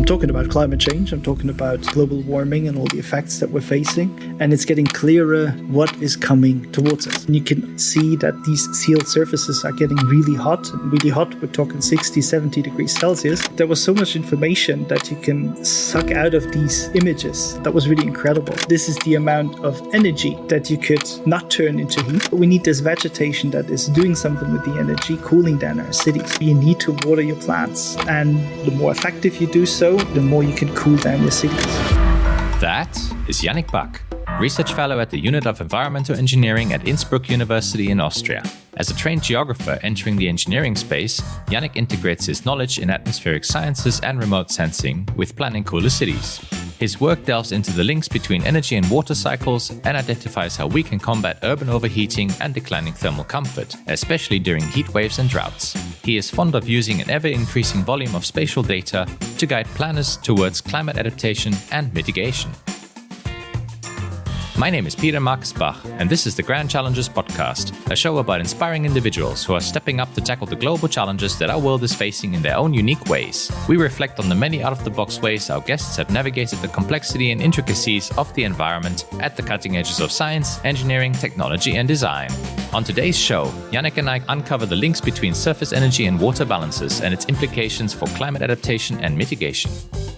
I'm talking about climate change. I'm talking about global warming and all the effects that we're facing. And it's getting clearer what is coming towards us. And you can see that these sealed surfaces are getting really hot. And really hot, we're talking 60, 70 degrees Celsius. There was so much information that you can suck out of these images. That was really incredible. This is the amount of energy that you could not turn into heat. We need this vegetation that is doing something with the energy, cooling down our cities. You need to water your plants. And the more effective you do so, the more you can cool down your cities. That is Yannick Back, Research Fellow at the Unit of Environmental Engineering at Innsbruck University in Austria. As a trained geographer entering the engineering space, Yannick integrates his knowledge in atmospheric sciences and remote sensing with planning cooler cities. His work delves into the links between energy and water cycles and identifies how we can combat urban overheating and declining thermal comfort, especially during heat waves and droughts. He is fond of using an ever-increasing volume of spatial data to guide planners towards climate adaptation and mitigation. My name is Peter Markus Bach, and this is the Grand Challenges Podcast, a show about inspiring individuals who are stepping up to tackle the global challenges that our world is facing in their own unique ways. We reflect on the many out-of-the-box ways our guests have navigated the complexity and intricacies of the environment at the cutting edges of science, engineering, technology, and design. On today's show, Yannick and I uncover the links between surface energy and water balances and its implications for climate adaptation and mitigation.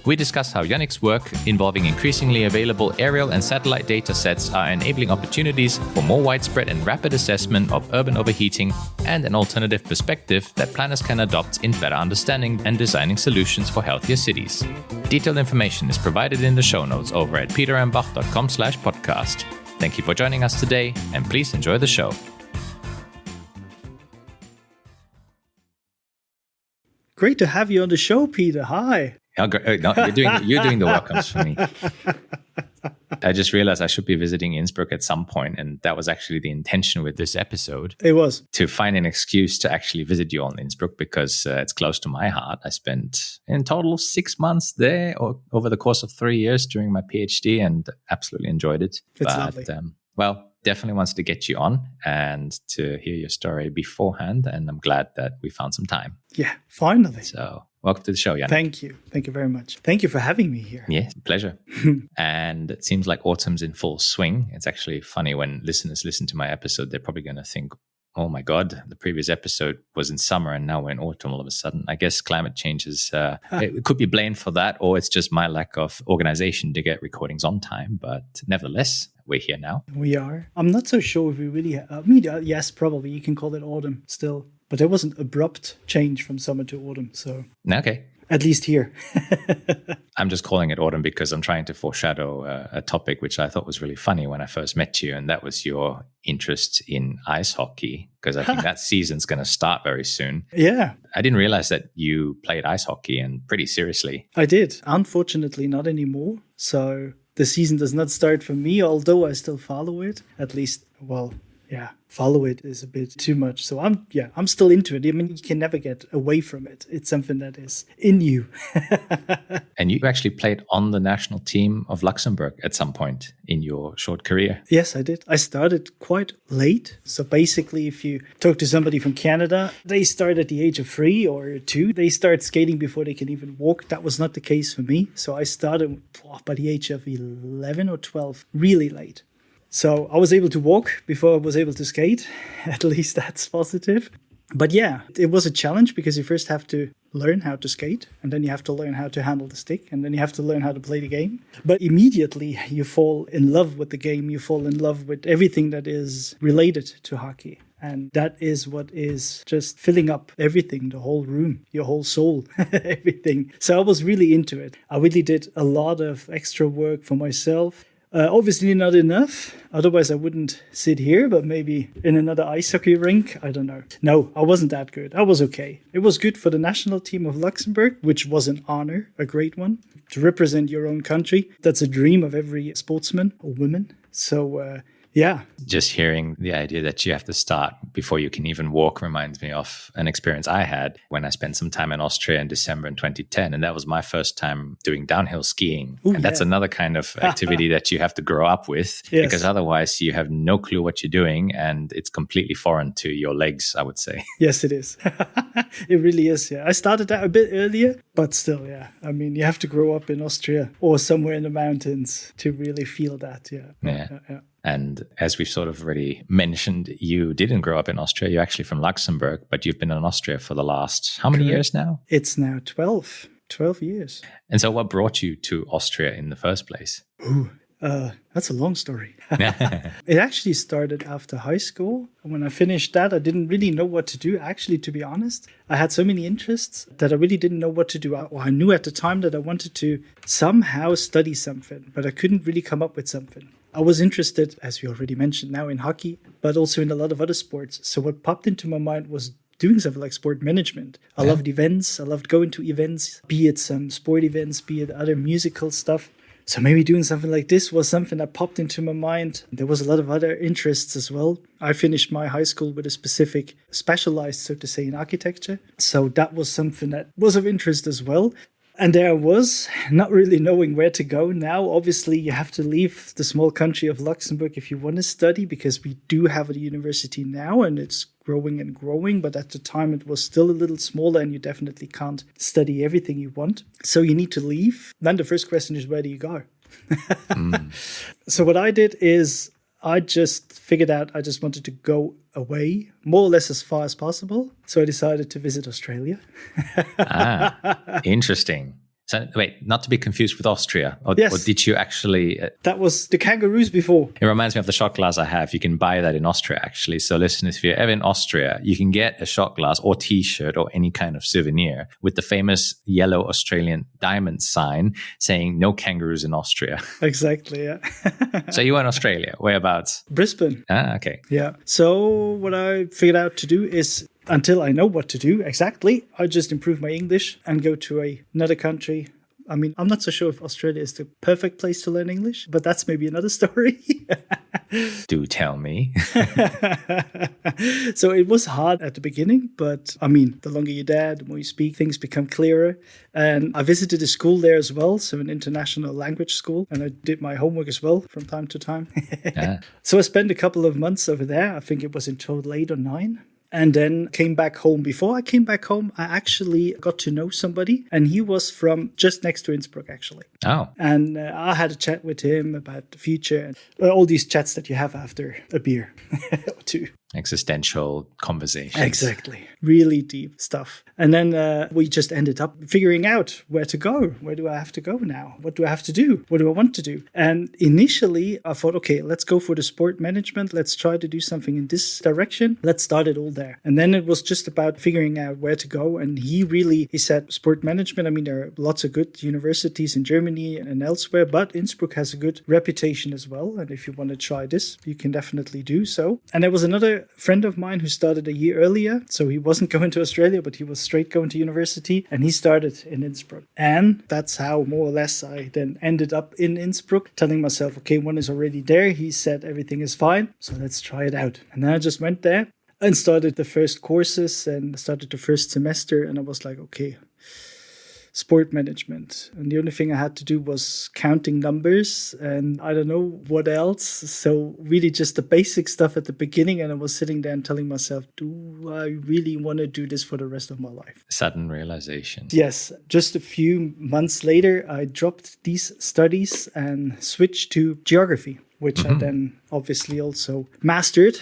We discuss how Yannick's work, involving increasingly available aerial and satellite data sets, are enabling opportunities for more widespread and rapid assessment of urban overheating and an alternative perspective that planners can adopt in better understanding and designing solutions for healthier cities. Detailed information is provided in the show notes over at petermbach.com/podcast. Thank you for joining us today, and please enjoy the show. Great to have you on the show, Peter. Hi. Oh, no, you're doing the welcomes for me. I just realized I should be visiting Innsbruck at some point, and that was actually the intention with this episode. It was. To find an excuse to actually visit you on Innsbruck because it's close to my heart. I spent in total 6 months there over the course of 3 years during my PhD and absolutely enjoyed it. It's lovely. Definitely wants to get you on and to hear your story beforehand, and I'm glad that we found some time. Yeah, finally. So welcome to the show, Yannick. Thank you. Thank you very much. Thank you for having me here. Yeah, pleasure. And it seems like autumn's in full swing. It's actually funny when listeners listen to my episode, they're probably going to think, oh my God, the previous episode was in summer and now we're in autumn all of a sudden. I guess climate change is, it could be blamed for that, or it's just my lack of organization to get recordings on time. But nevertheless, we're here now. We are. I'm not so sure if we really, yes, probably. You can call it autumn still. But there was an abrupt change from summer to autumn. So okay. At least here. I'm just calling it autumn because I'm trying to foreshadow a topic which I thought was really funny when I first met you, and that was your interest in ice hockey, because I think that season's going to start very soon. Yeah. I didn't realize that you played ice hockey, and pretty seriously. I did. Unfortunately, not anymore. So the season does not start for me, although I still follow it. At least, follow it is a bit too much. So I'm still into it. I mean, you can never get away from it. It's something that is in you. And you actually played on the national team of Luxembourg at some point in your short career. Yes, I did. I started quite late. So basically, if you talk to somebody from Canada, they start at the age of 3 or 2. They start skating before they can even walk. That was not the case for me. So I started by the age of 11 or 12, really late. So I was able to walk before I was able to skate. At least that's positive. But yeah, it was a challenge because you first have to learn how to skate, and then you have to learn how to handle the stick, and then you have to learn how to play the game. But immediately you fall in love with the game. You fall in love with everything that is related to hockey. And that is what is just filling up everything, the whole room, your whole soul, everything. So I was really into it. I really did a lot of extra work for myself. Obviously not enough, otherwise I wouldn't sit here, but maybe in another ice hockey rink, I don't know. No, I wasn't that good. I was okay. It was good for the national team of Luxembourg, which was an honor, a great one. To represent your own country, that's a dream of every sportsman or woman. So Yeah. Just hearing the idea that you have to start before you can even walk reminds me of an experience I had when I spent some time in Austria in December in 2010. And that was my first time doing downhill skiing. Ooh, and that's another kind of activity that you have to grow up with, yes, because otherwise you have no clue what you're doing and it's completely foreign to your legs, I would say. Yes, it is. It really is. Yeah. I started that a bit earlier, But still, yeah. I mean, you have to grow up in Austria or somewhere in the mountains to really feel that. Yeah. Yeah. And as we've sort of already mentioned, you didn't grow up in Austria. You're actually from Luxembourg, but you've been in Austria for the last, how many years now? It's now 12 years. And so what brought you to Austria in the first place? That's a long story. It actually started after high school. When I finished that, I didn't really know what to do. Actually, to be honest, I had so many interests that I really didn't know what to do. I knew at the time that I wanted to somehow study something, but I couldn't really come up with something. I was interested, as we already mentioned now, in hockey, but also in a lot of other sports. So what popped into my mind was doing something like sport management. I loved events. I loved going to events, be it some sport events, be it other musical stuff. So maybe doing something like this was something that popped into my mind. There was a lot of other interests as well. I finished my high school with a specific, specialized, so to say, in architecture. So that was something that was of interest as well. And there I was, not really knowing where to go. Now, obviously, you have to leave the small country of Luxembourg if you want to study, because we do have a university now and it's growing and growing. But at the time, it was still a little smaller and you definitely can't study everything you want. So you need to leave. Then the first question is, where do you go? So what I did is I just figured out I just wanted to go away, more or less as far as possible. So I decided to visit Australia. Interesting. So wait, not to be confused with Austria. Or did you actually... That was the kangaroos before. It reminds me of the shot glass I have. You can buy that in Austria, actually. So listeners, if you're ever in Austria, you can get a shot glass or T-shirt or any kind of souvenir with the famous yellow Australian diamond sign saying no kangaroos in Austria. Exactly, yeah. So you were in Australia. Whereabouts? Brisbane. Okay. Yeah. So what I figured out to do is, until I know what to do exactly, I just improve my English and go to another country. I mean, I'm not so sure if Australia is the perfect place to learn English, but that's maybe another story. Do tell me. So it was hard at the beginning, but I mean, the longer you're there, the more you speak, things become clearer. And I visited a school there as well, so an international language school, and I did my homework as well from time to time. So I spent a couple of months over there. I think it was in total 8 or 9. And then came back home. Before I came back home, I actually got to know somebody, and he was from just next to Innsbruck, actually. Oh. And I had a chat with him about the future and all these chats that you have after a beer or two. Existential conversations. Exactly. Really deep stuff. And then we just ended up figuring out where to go. Where do I have to go now? What do I have to do? What do I want to do? And initially, I thought, okay, let's go for the sport management. Let's try to do something in this direction. Let's start it all there. And then it was just about figuring out where to go. And he said, sport management, I mean, there are lots of good universities in Germany and elsewhere, but Innsbruck has a good reputation as well. And if you want to try this, you can definitely do so. And there was another friend of mine who started a year earlier. So he wasn't going to Australia, but he was straight going to university. And he started in Innsbruck. And that's how more or less I then ended up in Innsbruck, telling myself, okay, one is already there. He said everything is fine. So let's try it out. And then I just went there and started the first courses and started the first semester. And I was like, okay, sport management. And the only thing I had to do was counting numbers and I don't know what else. So really just the basic stuff at the beginning. And I was sitting there and telling myself, do I really want to do this for the rest of my life? Sudden realization. Yes. Just a few months later, I dropped these studies and switched to geography, which I then obviously also mastered.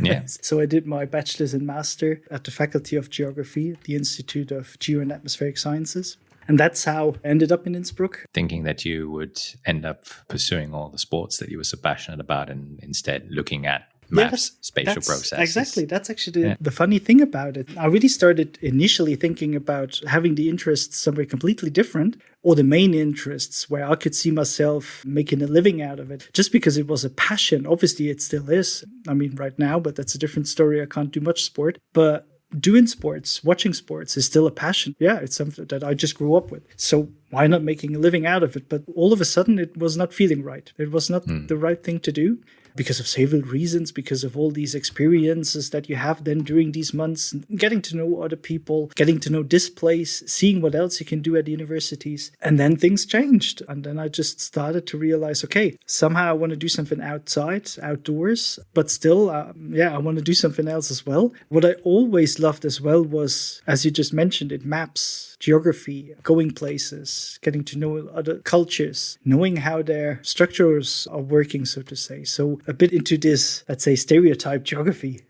Yes. So I did my bachelor's and master at the Faculty of Geography at the Institute of Geo and Atmospheric Sciences. And that's how I ended up in Innsbruck. Thinking that you would end up pursuing all the sports that you were so passionate about and instead looking at maps, spatial processes. Exactly. That's actually the funny thing about it. I really started initially thinking about having the interests somewhere completely different, or the main interests where I could see myself making a living out of it, just because it was a passion. Obviously, it still is. I mean, right now, but that's a different story. I can't do much sport. But doing sports, watching sports is still a passion. Yeah, it's something that I just grew up with. So why not making a living out of it? But all of a sudden, it was not feeling right. It was not the right thing to do. because of several reasons, because of all these experiences that you have then during these months, getting to know other people, getting to know this place, seeing what else you can do at the universities. And then things changed. And then I just started to realize, okay, somehow I want to do something outside, outdoors, but still, I want to do something else as well. What I always loved as well was, as you just mentioned, it maps, geography, going places, getting to know other cultures, knowing how their structures are working, so to say. So a bit into this, let's say, stereotype geography,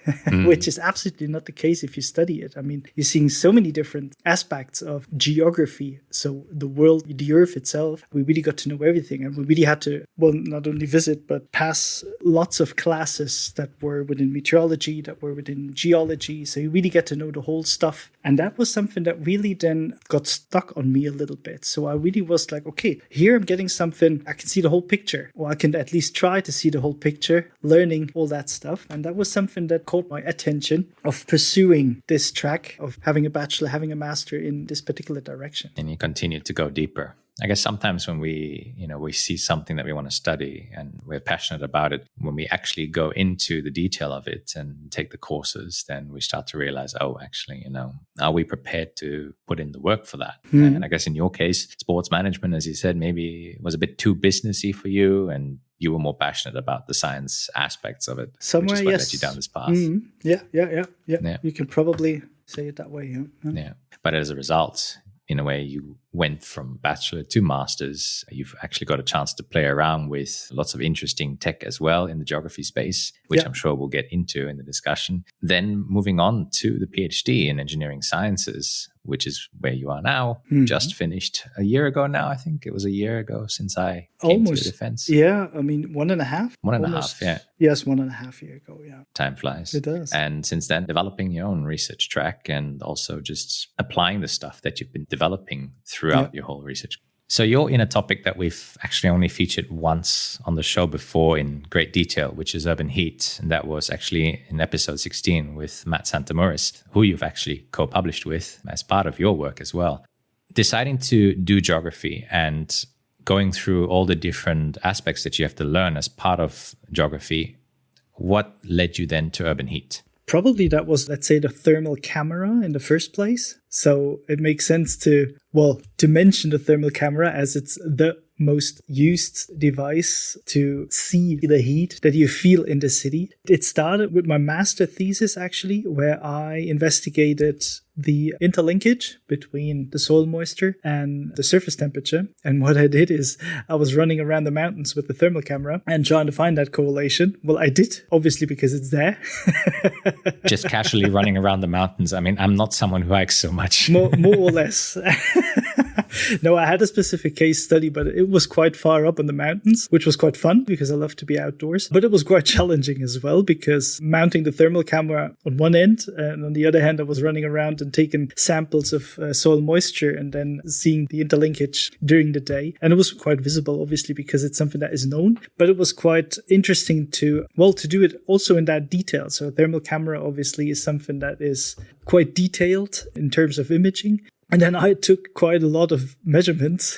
which is absolutely not the case if you study it. I mean, you're seeing so many different aspects of geography. So the world, the earth itself, we really got to know everything. And we really had to, well, not only visit, but pass lots of classes that were within meteorology, that were within geology. So you really get to know the whole stuff. And that was something that really then got stuck on me a little bit. So I really was like, okay, here I'm getting something, I can see the whole picture, or I can at least try to see the whole picture, learning all that stuff. And that was something that caught my attention of pursuing this track, of having a bachelor, having a master in this particular direction. And you continue to go deeper. I guess sometimes when we see something that we want to study and we're passionate about it, when we actually go into the detail of it and take the courses, then we start to realize, oh, actually, are we prepared to put in the work for that? And I guess in your case, sports management, as you said, maybe was a bit too businessy for you, and you were more passionate about the science aspects of it. Somewhere, which is what yes. led you down this path. Yeah. You can probably say it that way. Yeah. But as a result, in a way, you went from bachelor to master's. You've actually got a chance to play around with lots of interesting tech as well in the geography space, which I'm sure we'll get into in the discussion. Then moving on to the PhD in engineering sciences, which is where you are now. Just finished a year ago now. I think it was a year ago since I came to the defense. Yeah, I mean, 1.5. 1.5, yeah. Yes, 1.5 years ago, yeah. Time flies. It does. And since then, developing your own research track and also just applying the stuff that you've been developing throughout your whole research. So you're in a topic that we've actually only featured once on the show before in great detail, which is urban heat. And that was actually in episode 16 with Matt Santamuris, who you've actually co-published with as part of your work as well. Deciding to do geography and going through all the different aspects that you have to learn as part of geography, what led you then to urban heat? Probably that was, let's say, the thermal camera in the first place. So it makes sense to mention the thermal camera, as it's the most used device to see the heat that you feel in the city. It started with my master thesis, actually, where I investigated the interlinkage between the soil moisture and the surface temperature. And what I did is I was running around the mountains with the thermal camera and trying to find that correlation. Well, I did, obviously, because it's there. Just casually running around the mountains. I mean, I'm not someone who hikes so much. More or less. No, I had a specific case study, but it was quite far up in the mountains, which was quite fun because I love to be outdoors. But it was quite challenging as well, because mounting the thermal camera on one end, and on the other hand, I was running around and taking samples of soil moisture and then seeing the interlinkage during the day. And it was quite visible, obviously, because it's something that is known. But it was quite interesting to do it also in that detail. So a thermal camera, obviously, is something that is quite detailed in terms of imaging. And then I took quite a lot of measurements.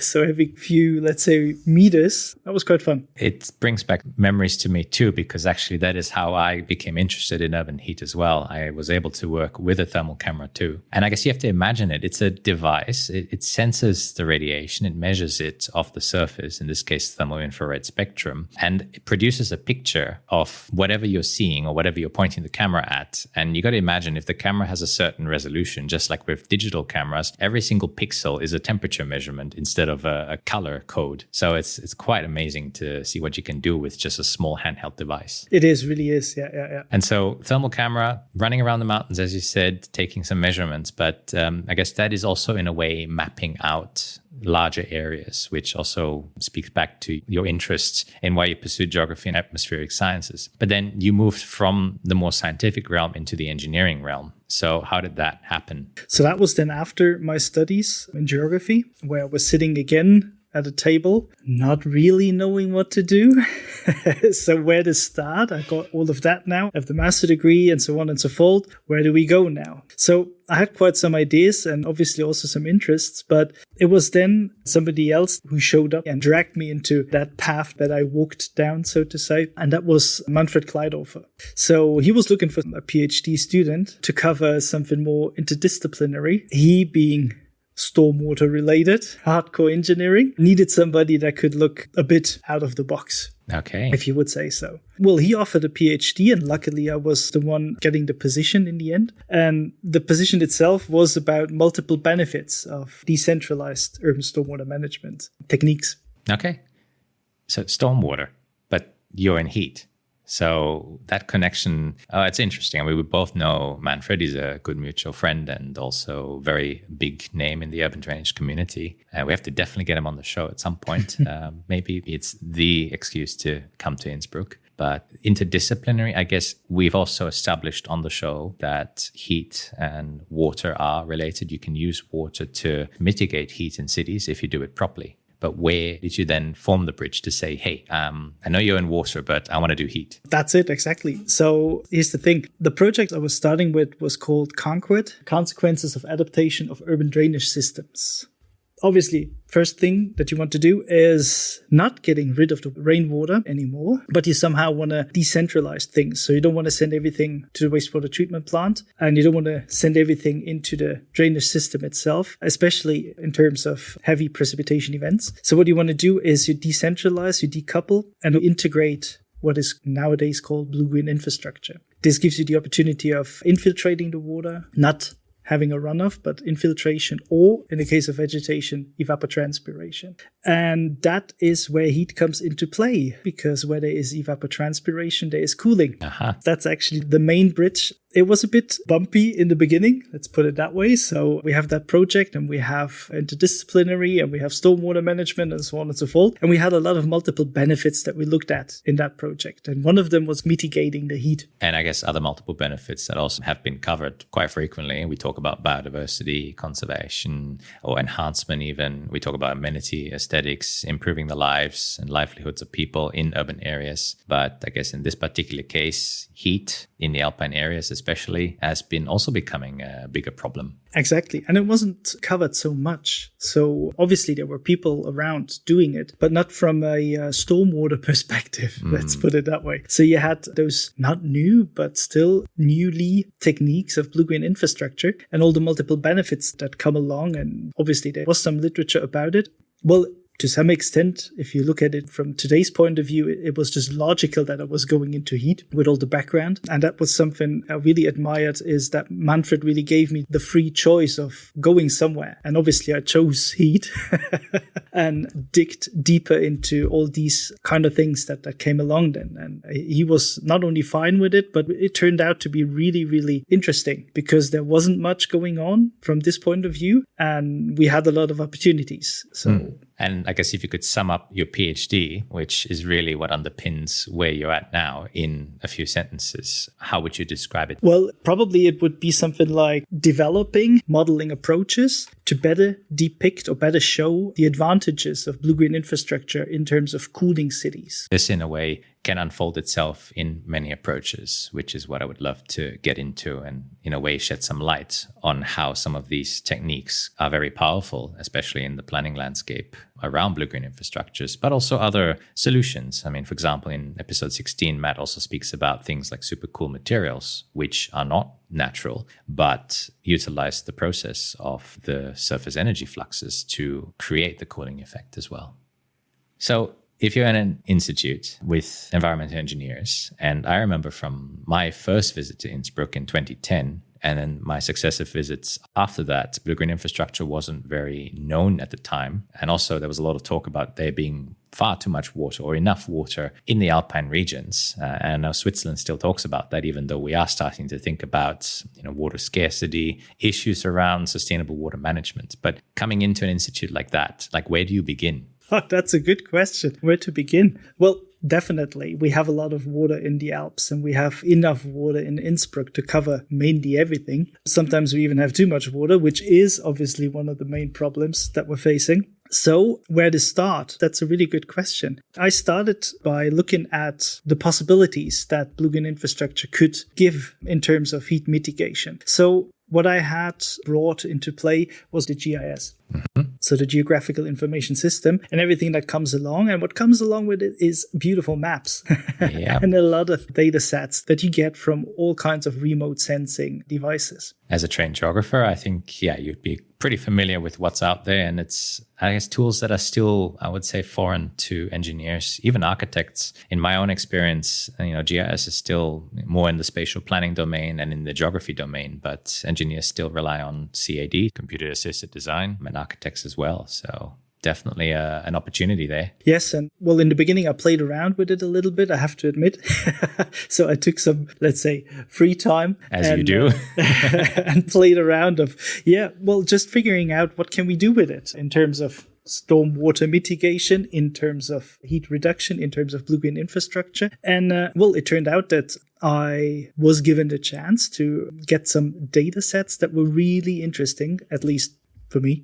So every few, let's say, meters, that was quite fun. It brings back memories to me too, because actually that is how I became interested in urban heat as well. I was able to work with a thermal camera too. And I guess you have to imagine it. It's a device. It senses the radiation. It measures it off the surface, in this case, thermal infrared spectrum. And it produces a picture of whatever you're seeing or whatever you're pointing the camera at. And you got to imagine, if the camera has a certain resolution, just like with digital cameras, every single pixel is a temperature measurement instead of a color code. So it's quite amazing to see what you can do with just a small handheld device. It is, really is. Yeah. And so thermal camera, running around the mountains, as you said, taking some measurements. But I guess that is also in a way mapping out larger areas, which also speaks back to your interests in why you pursued geography and atmospheric sciences. But then you moved from the more scientific realm into the engineering realm. So how did that happen? So that was then after my studies in geography, where I was sitting again at a table, not really knowing what to do. So where to start? I got all of that now. I have the master degree and so on and so forth. Where do we go now? So I had quite some ideas and obviously also some interests, but it was then somebody else who showed up and dragged me into that path that I walked down, so to say. And that was Manfred Kleidhofer. So he was looking for a PhD student to cover something more interdisciplinary. He being stormwater related, hardcore engineering, needed somebody that could look a bit out of the box. Okay. If you would say so. Well, he offered a PhD, and luckily I was the one getting the position in the end. And the position itself was about multiple benefits of decentralized urban stormwater management techniques. Okay. So stormwater, but you're in heat. So that connection, it's interesting. I mean, we both know Manfred is a good mutual friend and also very big name in the urban drainage community. We have to definitely get him on the show at some point. Maybe it's the excuse to come to Innsbruck. But interdisciplinary, I guess we've also established on the show that heat and water are related. You can use water to mitigate heat in cities if you do it properly. But where did you then form the bridge to say, hey, I know you're in water, but I want to do heat? That's it, exactly. So here's the thing. The project I was starting with was called CONQUED, Consequences of Adaptation of Urban Drainage Systems. Obviously, first thing that you want to do is not getting rid of the rainwater anymore, but you somehow want to decentralize things. So you don't want to send everything to the wastewater treatment plant, and you don't want to send everything into the drainage system itself, especially in terms of heavy precipitation events. So what you want to do is you decentralize, you decouple, and you integrate what is nowadays called blue-green infrastructure. This gives you the opportunity of infiltrating the water, not having a runoff, but infiltration, or in the case of vegetation, evapotranspiration. And that is where heat comes into play, because where there is evapotranspiration, there is cooling. That's actually the main bridge. It was a bit bumpy in the beginning, let's put it that way. So we have that project, and we have interdisciplinary, and we have stormwater management, and so on and so forth. And we had a lot of multiple benefits that we looked at in that project. And one of them was mitigating the heat. And I guess other multiple benefits that also have been covered quite frequently. We talk about biodiversity, conservation, or enhancement even. We talk about amenity, aesthetics, improving the lives and livelihoods of people in urban areas. But I guess in this particular case, heat in the alpine areas especially has been also becoming a bigger problem. Exactly. And it wasn't covered so much. So obviously there were people around doing it, but not from a stormwater perspective. Let's put it that way. So you had those not new, but still newly techniques of blue-green infrastructure and all the multiple benefits that come along. And obviously there was some literature about it. Well, to some extent, if you look at it from today's point of view, it was just logical that I was going into heat with all the background. And that was something I really admired, is that Manfred really gave me the free choice of going somewhere. And obviously I chose heat and digged deeper into all these kind of things that came along then. And he was not only fine with it, but it turned out to be really, really interesting because there wasn't much going on from this point of view. And we had a lot of opportunities. So. And I guess if you could sum up your PhD, which is really what underpins where you're at now, in a few sentences, how would you describe it? Well, probably it would be something like developing modeling approaches to better depict or better show the advantages of blue-green infrastructure in terms of cooling cities. This, in a way, can unfold itself in many approaches, which is what I would love to get into and, in a way, shed some light on how some of these techniques are very powerful, especially in the planning landscape around blue-green infrastructures, but also other solutions. I mean, for example, in episode 16, Matt also speaks about things like supercool materials, which are not natural, but utilize the process of the surface energy fluxes to create the cooling effect as well. So if you're in an institute with environmental engineers, and I remember from my first visit to Innsbruck in 2010, and then my successive visits after that, blue-green infrastructure wasn't very known at the time. And also there was a lot of talk about there being far too much water or enough water in the alpine regions. And I know Switzerland still talks about that, even though we are starting to think about, water scarcity, issues around sustainable water management. But coming into an institute like that, where do you begin? Oh, that's a good question. Where to begin? Well, definitely. We have a lot of water in the Alps, and we have enough water in Innsbruck to cover mainly everything. Sometimes we even have too much water, which is obviously one of the main problems that we're facing. So where to start? That's a really good question. I started by looking at the possibilities that blue-green infrastructure could give in terms of heat mitigation. So what I had brought into play was the GIS. So the geographical information system and everything that comes along. And what comes along with it is beautiful maps and a lot of data sets that you get from all kinds of remote sensing devices. As a trained geographer, I think, you'd be pretty familiar with what's out there. And it's, I guess, tools that are still, I would say, foreign to engineers, even architects. In my own experience, GIS is still more in the spatial planning domain and in the geography domain, but engineers still rely on CAD, computer-assisted design, and architects as well. So definitely an opportunity there. Yes. And well, in the beginning, I played around with it a little bit, I have to admit. So I took some, let's say, free time. You do. And played around just figuring out what can we do with it in terms of stormwater mitigation, in terms of heat reduction, in terms of blue-green infrastructure. And it turned out that I was given the chance to get some data sets that were really interesting, at least for me,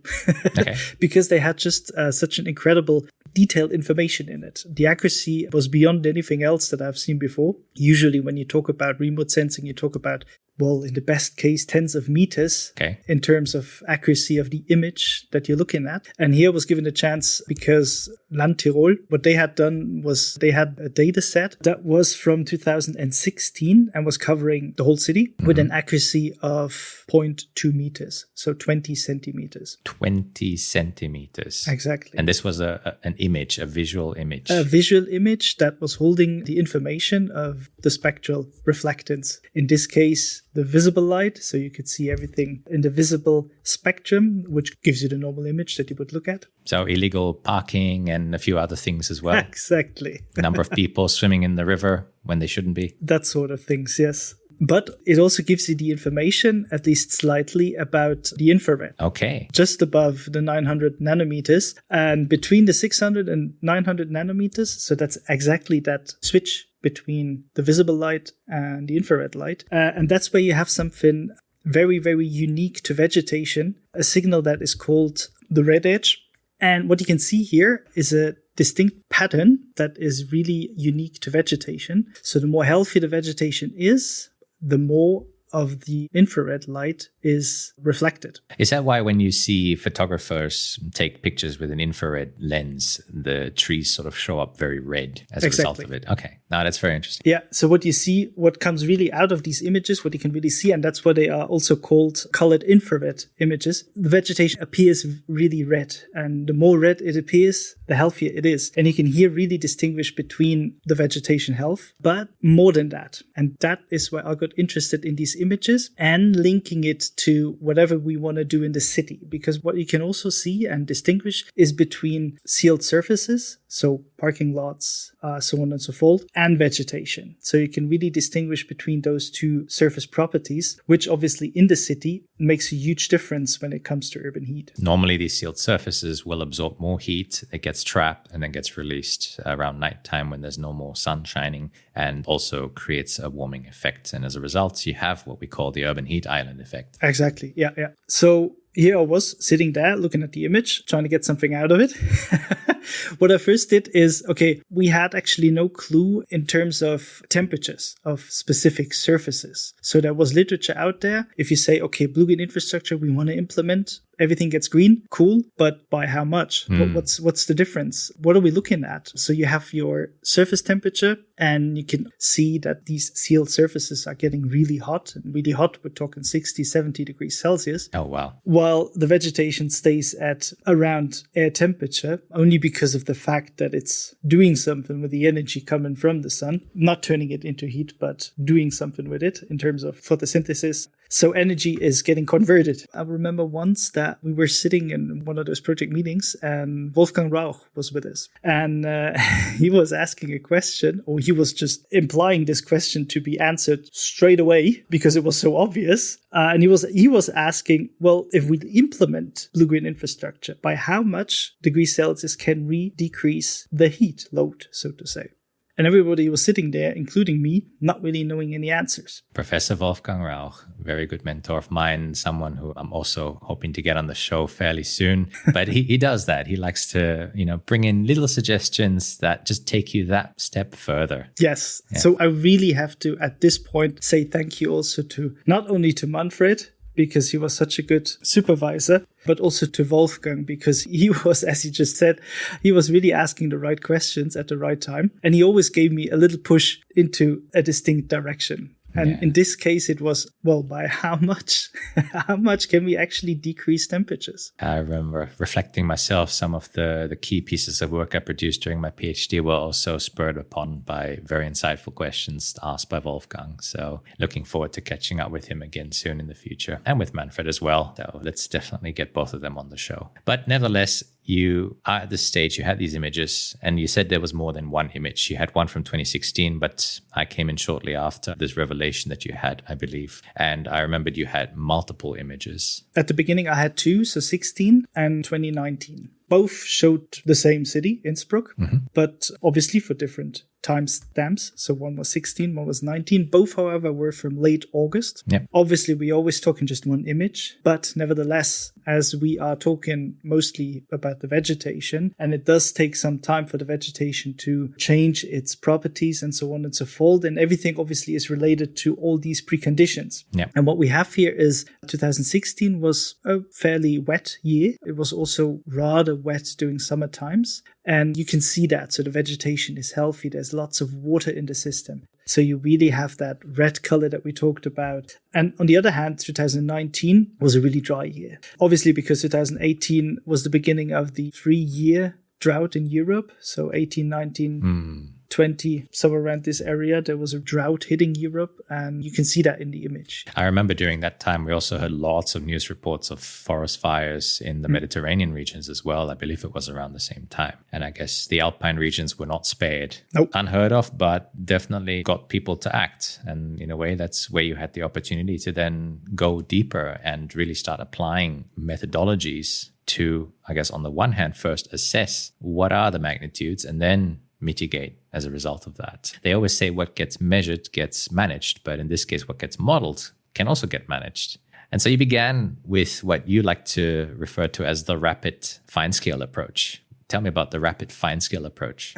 because they had just such an incredible detailed information in it. The accuracy was beyond anything else that I've seen before. Usually when you talk about remote sensing, you talk about, in the best case, tens of meters in terms of accuracy of the image that you're looking at. And here I was given a chance because Land Tirol, what they had done was they had a data set that was from 2016 and was covering the whole city with an accuracy of 0.2 meters, so 20 centimeters. 20 centimeters. Exactly. And this was an image, a visual image. A visual image that was holding the information of the spectral reflectance. In this case, the visible light, so you could see everything in the visible spectrum, which gives you the normal image that you would look at. So illegal parking and a few other things as well. Exactly. Number of people swimming in the river when they shouldn't be. That sort of things, yes. But it also gives you the information, at least slightly, about the infrared. Okay. Just above the 900 nanometers. And between the 600 and 900 nanometers, so that's exactly that switch between the visible light and the infrared light. And that's where you have something very, very unique to vegetation, a signal that is called the red edge. And what you can see here is a distinct pattern that is really unique to vegetation. So the more healthy the vegetation is, the more of the infrared light is reflected. Is that why when you see photographers take pictures with an infrared lens, the trees sort of show up very red as a result of it? Okay. Now that's very interesting. Yeah. So what you see, what comes really out of these images, what you can really see, and that's why they are also called colored infrared images, the vegetation appears really red. And the more red it appears, the healthier it is. And you can here really distinguish between the vegetation health, but more than that. And that is why I got interested in these images and linking it to whatever we want to do in the city. Because what you can also see and distinguish is between sealed surfaces, so parking lots, so on and so forth, and vegetation. So you can really distinguish between those two surface properties, which obviously in the city makes a huge difference when it comes to urban heat. Normally, these sealed surfaces will absorb more heat. It gets trapped and then gets released around nighttime when there's no more sun shining, and also creates a warming effect. And as a result, you have what we call the urban heat island effect. Exactly. Yeah. So here I was sitting there looking at the image, trying to get something out of it. What I first did is, we had actually no clue in terms of temperatures of specific surfaces. So there was literature out there. If you say, blue-green infrastructure, we want to implement, everything gets green, cool, but by how much? What's the difference? What are we looking at? So you have your surface temperature, and you can see that these sealed surfaces are getting really hot. And really hot, we're talking 60, 70 degrees Celsius. Oh, wow. While the vegetation stays at around air temperature, only because of the fact that it's doing something with the energy coming from the sun, not turning it into heat, but doing something with it in terms of photosynthesis. So energy is getting converted. I remember once that we were sitting in one of those project meetings and Wolfgang Rauch was with us. And he was asking a question, or he was just implying this question to be answered straight away because it was so obvious. And he was asking, well, if we implement blue-green infrastructure, by how much degrees Celsius can we decrease the heat load, so to say? And everybody was sitting there, including me, not really knowing any answers. Professor Wolfgang Rauch, very good mentor of mine, someone who I'm also hoping to get on the show fairly soon. But he does that. He likes to, bring in little suggestions that just take you that step further. Yes. Yeah. So I really have to, at this point, say thank you also to not only to Manfred, because he was such a good supervisor, but also to Wolfgang, because he was, as you just said, he was really asking the right questions at the right time. And he always gave me a little push into a distinct direction. And in this case, it was, well, by how much? How much can we actually decrease temperatures? I remember reflecting myself, some of the key pieces of work I produced during my PhD were also spurred upon by very insightful questions asked by Wolfgang. So looking forward to catching up with him again soon in the future, and with Manfred as well. So let's definitely get both of them on the show. But nevertheless, you are at this stage, you had these images, and you said there was more than one image. You had one from 2016, but I came in shortly after this revelation that you had, I believe. And I remembered you had multiple images. At the beginning, I had two, so 16 and 2019. Both showed the same city, Innsbruck, but obviously for different timestamps. So one was 16, one was 19. Both, however, were from late August. Yep. Obviously, we always talk in just one image, but nevertheless, as we are talking mostly about the vegetation, and it does take some time for the vegetation to change its properties and so on and so forth, and everything obviously is related to all these preconditions. Yep. And what we have here is 2016 was a fairly wet year. It was also rather wet during summer times. And you can see that. So the vegetation is healthy. There's lots of water in the system. So you really have that red color that we talked about. And on the other hand, 2019 was a really dry year. Obviously, because 2018 was the beginning of the 3-year drought in Europe. So 18, 19, 20, somewhere around this area, there was a drought hitting Europe, and you can see that in the image. I remember during that time, we also heard lots of news reports of forest fires in the Mediterranean regions as well. I believe it was around the same time. And I guess the alpine regions were not spared. Nope. Unheard of, but definitely got people to act. And in a way, that's where you had the opportunity to then go deeper and really start applying methodologies to, I guess, on the one hand, first assess what are the magnitudes and then mitigate as a result of that. They always say what gets measured gets managed, but in this case, what gets modeled can also get managed. And so you began with what you like to refer to as the rapid fine scale approach. Tell me about the rapid fine scale approach.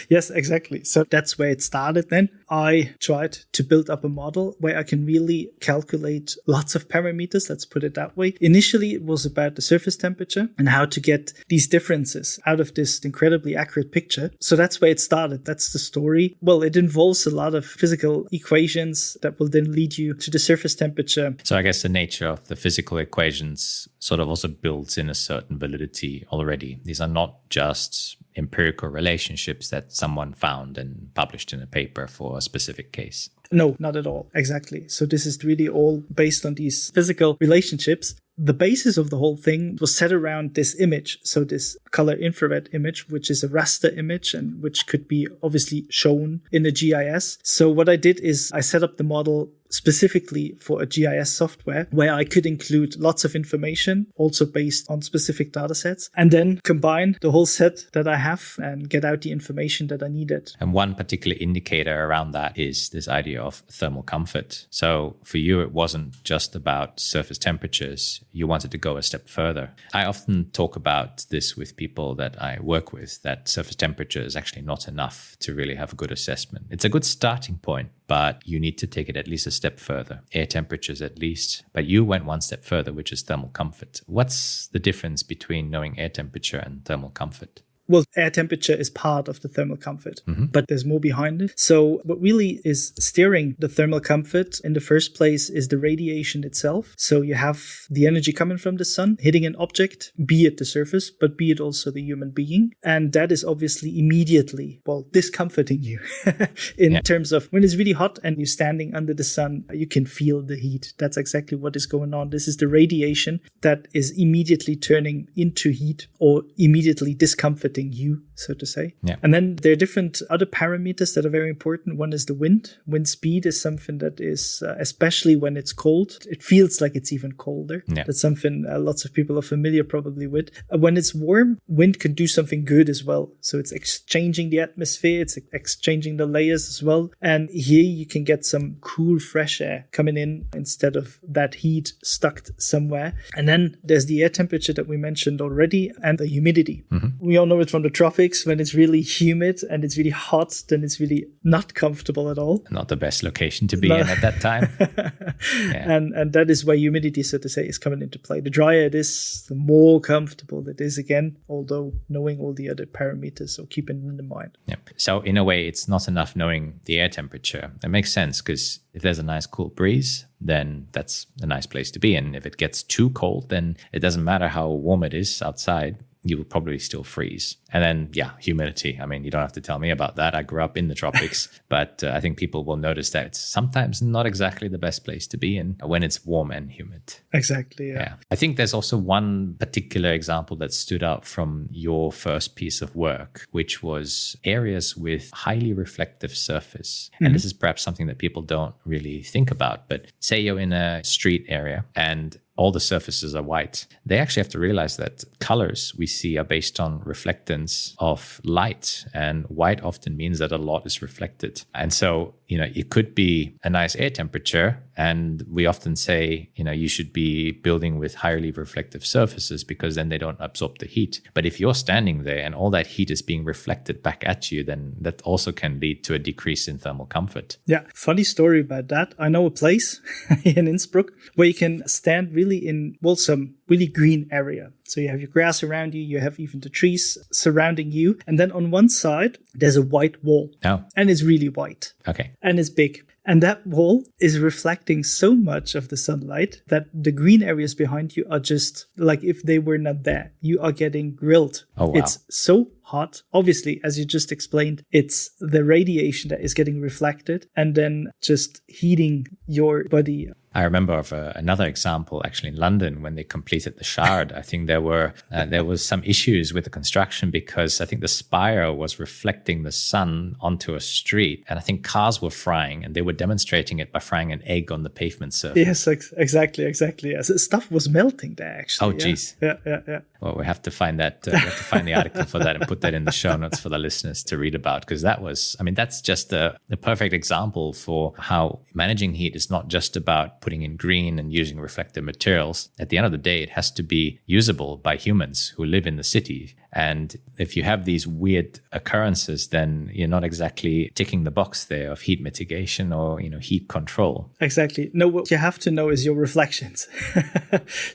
Yes, exactly. So that's where it started then. I tried to build up a model where I can really calculate lots of parameters, let's put it that way. Initially, it was about the surface temperature and how to get these differences out of this incredibly accurate picture. So that's where it started. That's the story. Well, it involves a lot of physical equations that will then lead you to the surface temperature. So I guess the nature of the physical equations sort of also builds in a certain validity already. These are not just empirical relationships that someone found and published in a paper for a specific case. No, not at all. Exactly. So this is really all based on these physical relationships. The basis of the whole thing was set around this image. So this color infrared image, which is a raster image and which could be obviously shown in a GIS. So what I did is I set up the model specifically for a GIS software where I could include lots of information, also based on specific data sets, and then combine the whole set that I have and get out the information that I needed. And one particular indicator around that is this idea of thermal comfort. So for you, it wasn't just about surface temperatures. You wanted to go a step further. I often talk about this with people that I work with, that surface temperature is actually not enough to really have a good assessment. It's a good starting point, but you need to take it at least a step further. Air temperatures at least. But you went one step further, which is thermal comfort. What's the difference between knowing air temperature and thermal comfort? Well, air temperature is part of the thermal comfort, but there's more behind it. So what really is steering the thermal comfort in the first place is the radiation itself. So you have the energy coming from the sun, hitting an object, be it the surface, but be it also the human being. And that is obviously immediately, discomforting you in terms of when it's really hot and you're standing under the sun, you can feel the heat. That's exactly what is going on. This is the radiation that is immediately turning into heat or immediately discomforting you so to say. Yeah. And then there are different other parameters that are very important. One is the wind. Wind speed is something that is, especially when it's cold, it feels like it's even colder. Yeah. That's something lots of people are familiar probably with. When it's warm, wind can do something good as well. So it's exchanging the atmosphere, it's exchanging the layers as well. And here you can get some cool fresh air coming in instead of that heat stuck somewhere. And then there's the air temperature that we mentioned already and the humidity. We all know it from the tropics. When it's really humid and it's really hot, then it's really not comfortable at all. Not the best location to be in at that time. Yeah. And that is where humidity, so to say, is coming into play. The drier it is, the more comfortable it is again, although knowing all the other parameters, so keeping it in mind. Yeah. So in a way, it's not enough knowing the air temperature. It makes sense because if there's a nice cool breeze, then that's a nice place to be. And if it gets too cold, then it doesn't matter how warm it is outside, you will probably still freeze. And then, humidity. I mean, you don't have to tell me about that. I grew up in the tropics, but I think people will notice that it's sometimes not exactly the best place to be in when it's warm and humid. Exactly, yeah. I think there's also one particular example that stood out from your first piece of work, which was areas with highly reflective surface. And this is perhaps something that people don't really think about. But say you're in a street area and all the surfaces are white. They actually have to realize that colors we see are based on reflectance of light, and white often means that a lot is reflected. And so, it could be a nice air temperature, and we often say, you should be building with highly reflective surfaces because then they don't absorb the heat. But if you're standing there and all that heat is being reflected back at you, then that also can lead to a decrease in thermal comfort. Yeah, funny story about that. I know a place in Innsbruck where you can stand really in, some really green area. So you have your grass around you, you have even the trees surrounding you. And then on one side, there's a white wall. Oh. And it's really white. Okay. And it's big. And that wall is reflecting so much of the sunlight that the green areas behind you are just like if they were not there. You are getting grilled. Oh, wow. It's so hot. Obviously, as you just explained, it's the radiation that is getting reflected and then just heating your body. I remember of another example actually in London when they completed the Shard. I think there was some issues with the construction because I think the spire was reflecting the sun onto a street, and I think cars were frying, and they were demonstrating it by frying an egg on the pavement surface. Yes, exactly. Yes, stuff was melting there actually. Oh, geez. Yeah. Well, we have to find that. We have to find the article for that and put that in the show notes for the listeners to read about, because that's just the perfect example for how managing heat is not just about putting in green and using reflective materials. At the end of the day, it has to be usable by humans who live in the city. And if you have these weird occurrences, then you're not exactly ticking the box there of heat mitigation or, heat control. Exactly. No, what you have to know is your reflections.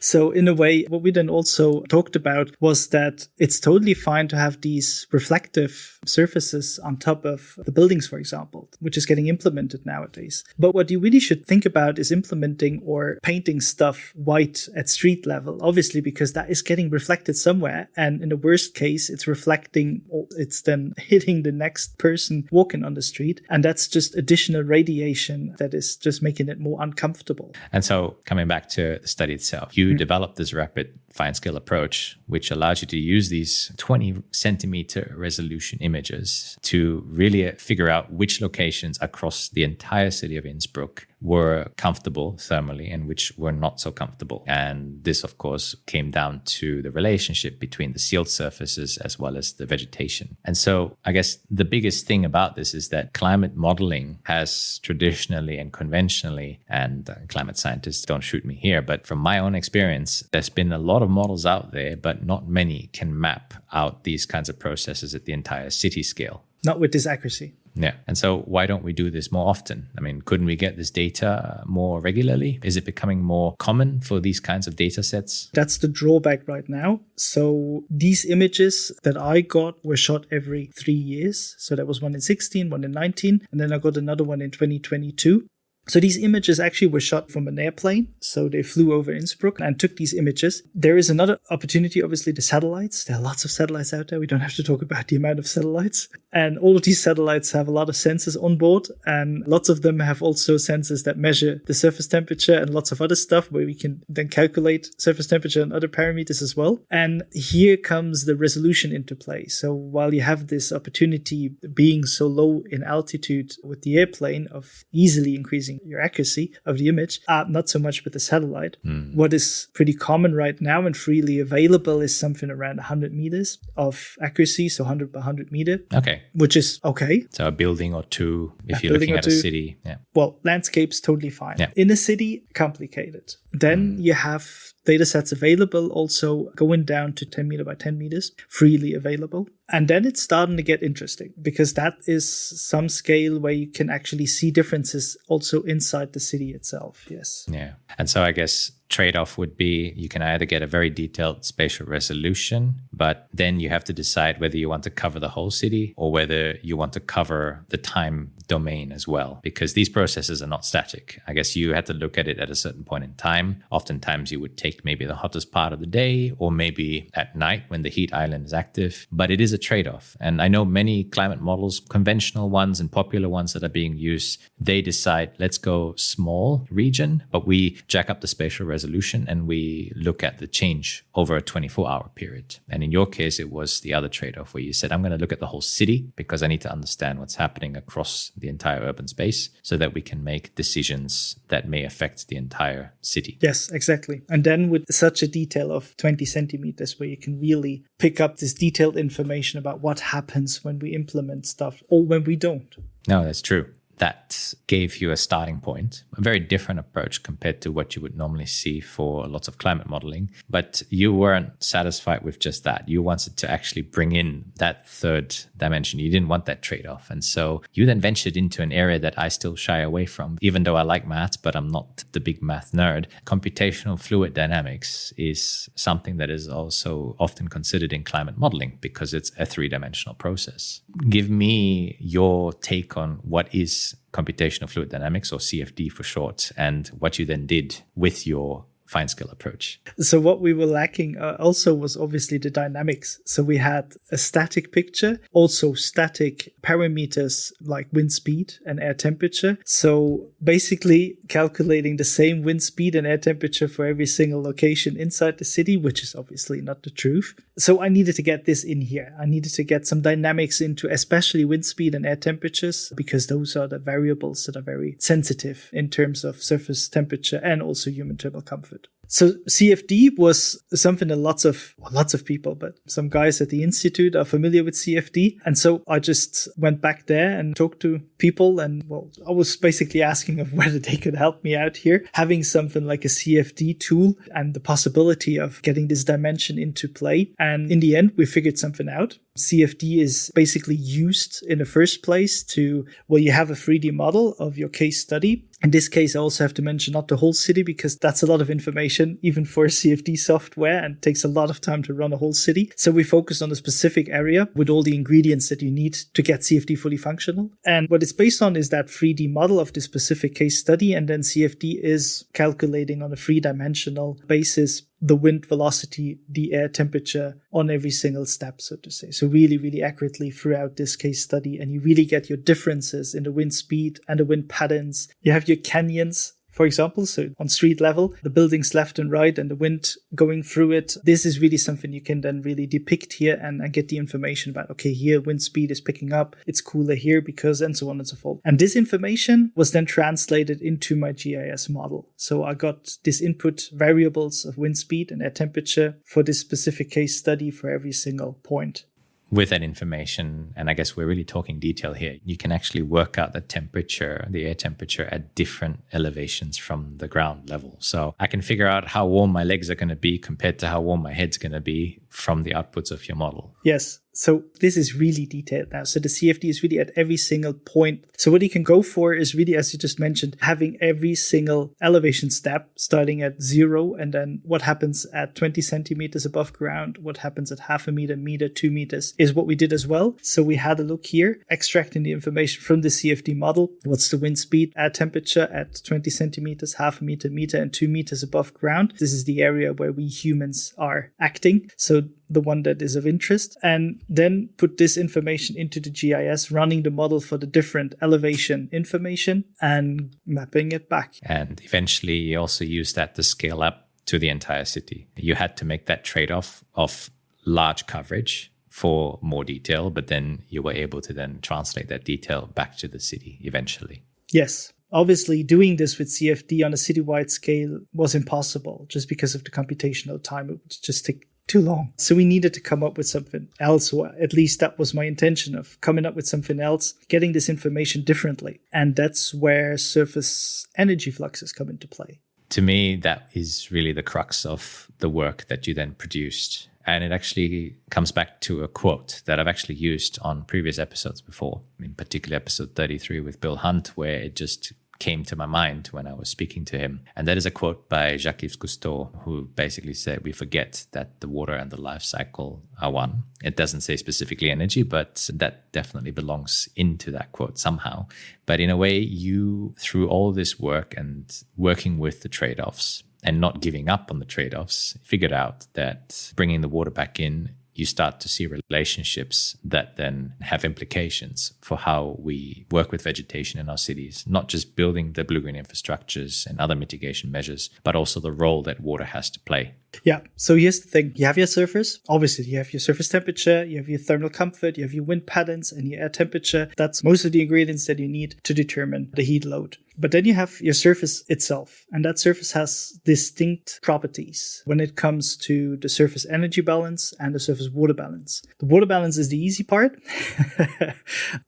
So in a way, what we then also talked about was that it's totally fine to have these reflective surfaces on top of the buildings, for example, which is getting implemented nowadays. But what you really should think about is implementing or painting stuff white at street level, obviously, because that is getting reflected somewhere. And in the worst case, it's reflecting, or it's then hitting the next person walking on the street. And that's just additional radiation that is just making it more uncomfortable. And so coming back to the study itself, you developed this rapid fine scale approach, which allows you to use these 20 centimeter resolution images to really figure out which locations across the entire city of Innsbruck were comfortable thermally and which were not so comfortable. And this, of course, came down to the relationship between the sealed surfaces as well as the vegetation. And so I guess the biggest thing about this is that climate modeling has traditionally and conventionally, and climate scientists don't shoot me here, but from my own experience, there's been a lot of models out there, but not many can map out these kinds of processes at the entire city scale. Not with this accuracy. Yeah. And so why don't we do this more often? I mean, couldn't we get this data more regularly? Is it becoming more common for these kinds of data sets? That's the drawback right now. So these images that I got were shot every 3 years. So there was one in 16, one in 19, and then I got another one in 2022. So these images actually were shot from an airplane. So they flew over Innsbruck and took these images. There is another opportunity, obviously, the satellites. There are lots of satellites out there. We don't have to talk about the amount of satellites. And all of these satellites have a lot of sensors on board. And lots of them have also sensors that measure the surface temperature and lots of other stuff where we can then calculate surface temperature and other parameters as well. And here comes the resolution into play. So while you have this opportunity being so low in altitude with the airplane of easily increasing your accuracy of the image, not so much with the satellite. What is pretty common right now and freely available is something around 100 meters of accuracy, so 100 by 100 meter. Okay. Which is okay. So a building or two, if you're looking at a city. Yeah. Well, landscape's totally fine. Yeah. In a city, complicated. Then you have data sets available also going down to 10 meter by 10 meters, freely available. And then it's starting to get interesting because that is some scale where you can actually see differences also inside the city itself. Yes. Yeah. And so I guess trade-off would be you can either get a very detailed spatial resolution, but then you have to decide whether you want to cover the whole city or whether you want to cover the time domain as well, because these processes are not static. I guess you had to look at it at a certain point in time. Oftentimes you would take maybe the hottest part of the day or maybe at night when the heat island is active, but it is a trade-off. And I know many climate models, conventional ones and popular ones that are being used, they decide, let's go small region, but we jack up the spatial resolution and we look at the change over a 24-hour period. And in your case, it was the other trade-off where you said, I'm going to look at the whole city because I need to understand what's happening across the entire urban space so that we can make decisions that may affect the entire city. Yes, exactly. And then with such a detail of 20 centimeters where you can really pick up this detailed information about what happens when we implement stuff or when we don't. No, that's true. That gave you a starting point, a very different approach compared to what you would normally see for lots of climate modeling. But you weren't satisfied with just that. You wanted to actually bring in that third dimension. You didn't want that trade-off. And so you then ventured into an area that I still shy away from, even though I like math, but I'm not the big math nerd. Computational fluid dynamics is something that is also often considered in climate modeling because it's a three-dimensional process. Give me your take on what is computational fluid dynamics, or CFD for short, and what you then did with your fine scale approach. So what we were lacking also was obviously the dynamics. So we had a static picture, also static parameters like wind speed and air temperature. So basically calculating the same wind speed and air temperature for every single location inside the city, which is obviously not the truth. So I needed to get this in here. I needed to get some dynamics into especially wind speed and air temperatures because those are the variables that are very sensitive in terms of surface temperature and also human thermal comfort. So CFD was something that lots of people, but some guys at the Institute are familiar with CFD. And so I just went back there and talked to people. And I was basically asking of whether they could help me out here, having something like a CFD tool and the possibility of getting this dimension into play. And in the end, we figured something out. CFD is basically used in the first place to, you have a 3D model of your case study. In this case, I also have to mention not the whole city because that's a lot of information, even for CFD software, and it takes a lot of time to run a whole city. So we focus on a specific area with all the ingredients that you need to get CFD fully functional. And what it's based on is that 3D model of the specific case study. And then CFD is calculating on a three-dimensional basis the wind velocity, the air temperature on every single step, so to say. So really, really accurately throughout this case study. And you really get your differences in the wind speed and the wind patterns. You have your canyons, for example, so on street level, the buildings left and right and the wind going through it. This is really something you can then really depict here and get the information about, okay, here wind speed is picking up, it's cooler here because, and so on and so forth. And this information was then translated into my GIS model. So I got this input variables of wind speed and air temperature for this specific case study for every single point. With that information, and I guess we're really talking detail here, you can actually work out the temperature, the air temperature at different elevations from the ground level. So I can figure out how warm my legs are going to be compared to how warm my head's going to be from the outputs of your model. Yes. So this is really detailed now. So the CFD is really at every single point. So what you can go for is really, as you just mentioned, having every single elevation step starting at 0, and then what happens at 20 centimeters above ground, what happens at half a meter, 2 meters is what we did as well. So we had a look here, extracting the information from the CFD model. What's the wind speed at temperature at 20 centimeters, half a meter, and 2 meters above ground. This is the area where we humans are acting. So the one that is of interest, and then put this information into the GIS, running the model for the different elevation information and mapping it back. And eventually you also use that to scale up to the entire city. You had to make that trade-off of large coverage for more detail, but then you were able to then translate that detail back to the city eventually. Yes. Obviously, doing this with CFD on a citywide scale was impossible just because of the computational time. It would just take too long. So we needed to come up with something else, or at least that was my intention of coming up with something else, getting this information differently. And that's where surface energy fluxes come into play. To me, that is really the crux of the work that you then produced. And it actually comes back to a quote that I've actually used on previous episodes before, in particular episode 33 with Bill Hunt, where it just came to my mind when I was speaking to him. And that is a quote by Jacques-Yves Cousteau, who basically said, we forget that the water and the life cycle are one. It doesn't say specifically energy, but that definitely belongs into that quote somehow. But in a way, you, through all this work and working with the trade-offs and not giving up on the trade-offs, figured out that bringing the water back in, you start to see relationships that then have implications for how we work with vegetation in our cities, not just building the blue-green infrastructures and other mitigation measures, but also the role that water has to play. Yeah. So here's the thing. You have your surface. Obviously, you have your surface temperature, you have your thermal comfort, you have your wind patterns and your air temperature. That's most of the ingredients that you need to determine the heat load. But then you have your surface itself, and that surface has distinct properties when it comes to the surface energy balance and the surface water balance. The water balance is the easy part.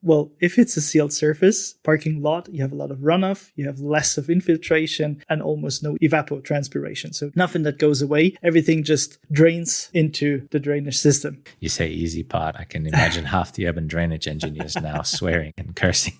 Well, if it's a sealed surface, parking lot, you have a lot of runoff, you have less of infiltration and almost no evapotranspiration. So nothing that goes away, everything just drains into the drainage system. You say easy part, I can imagine half the urban drainage engineers now swearing and cursing.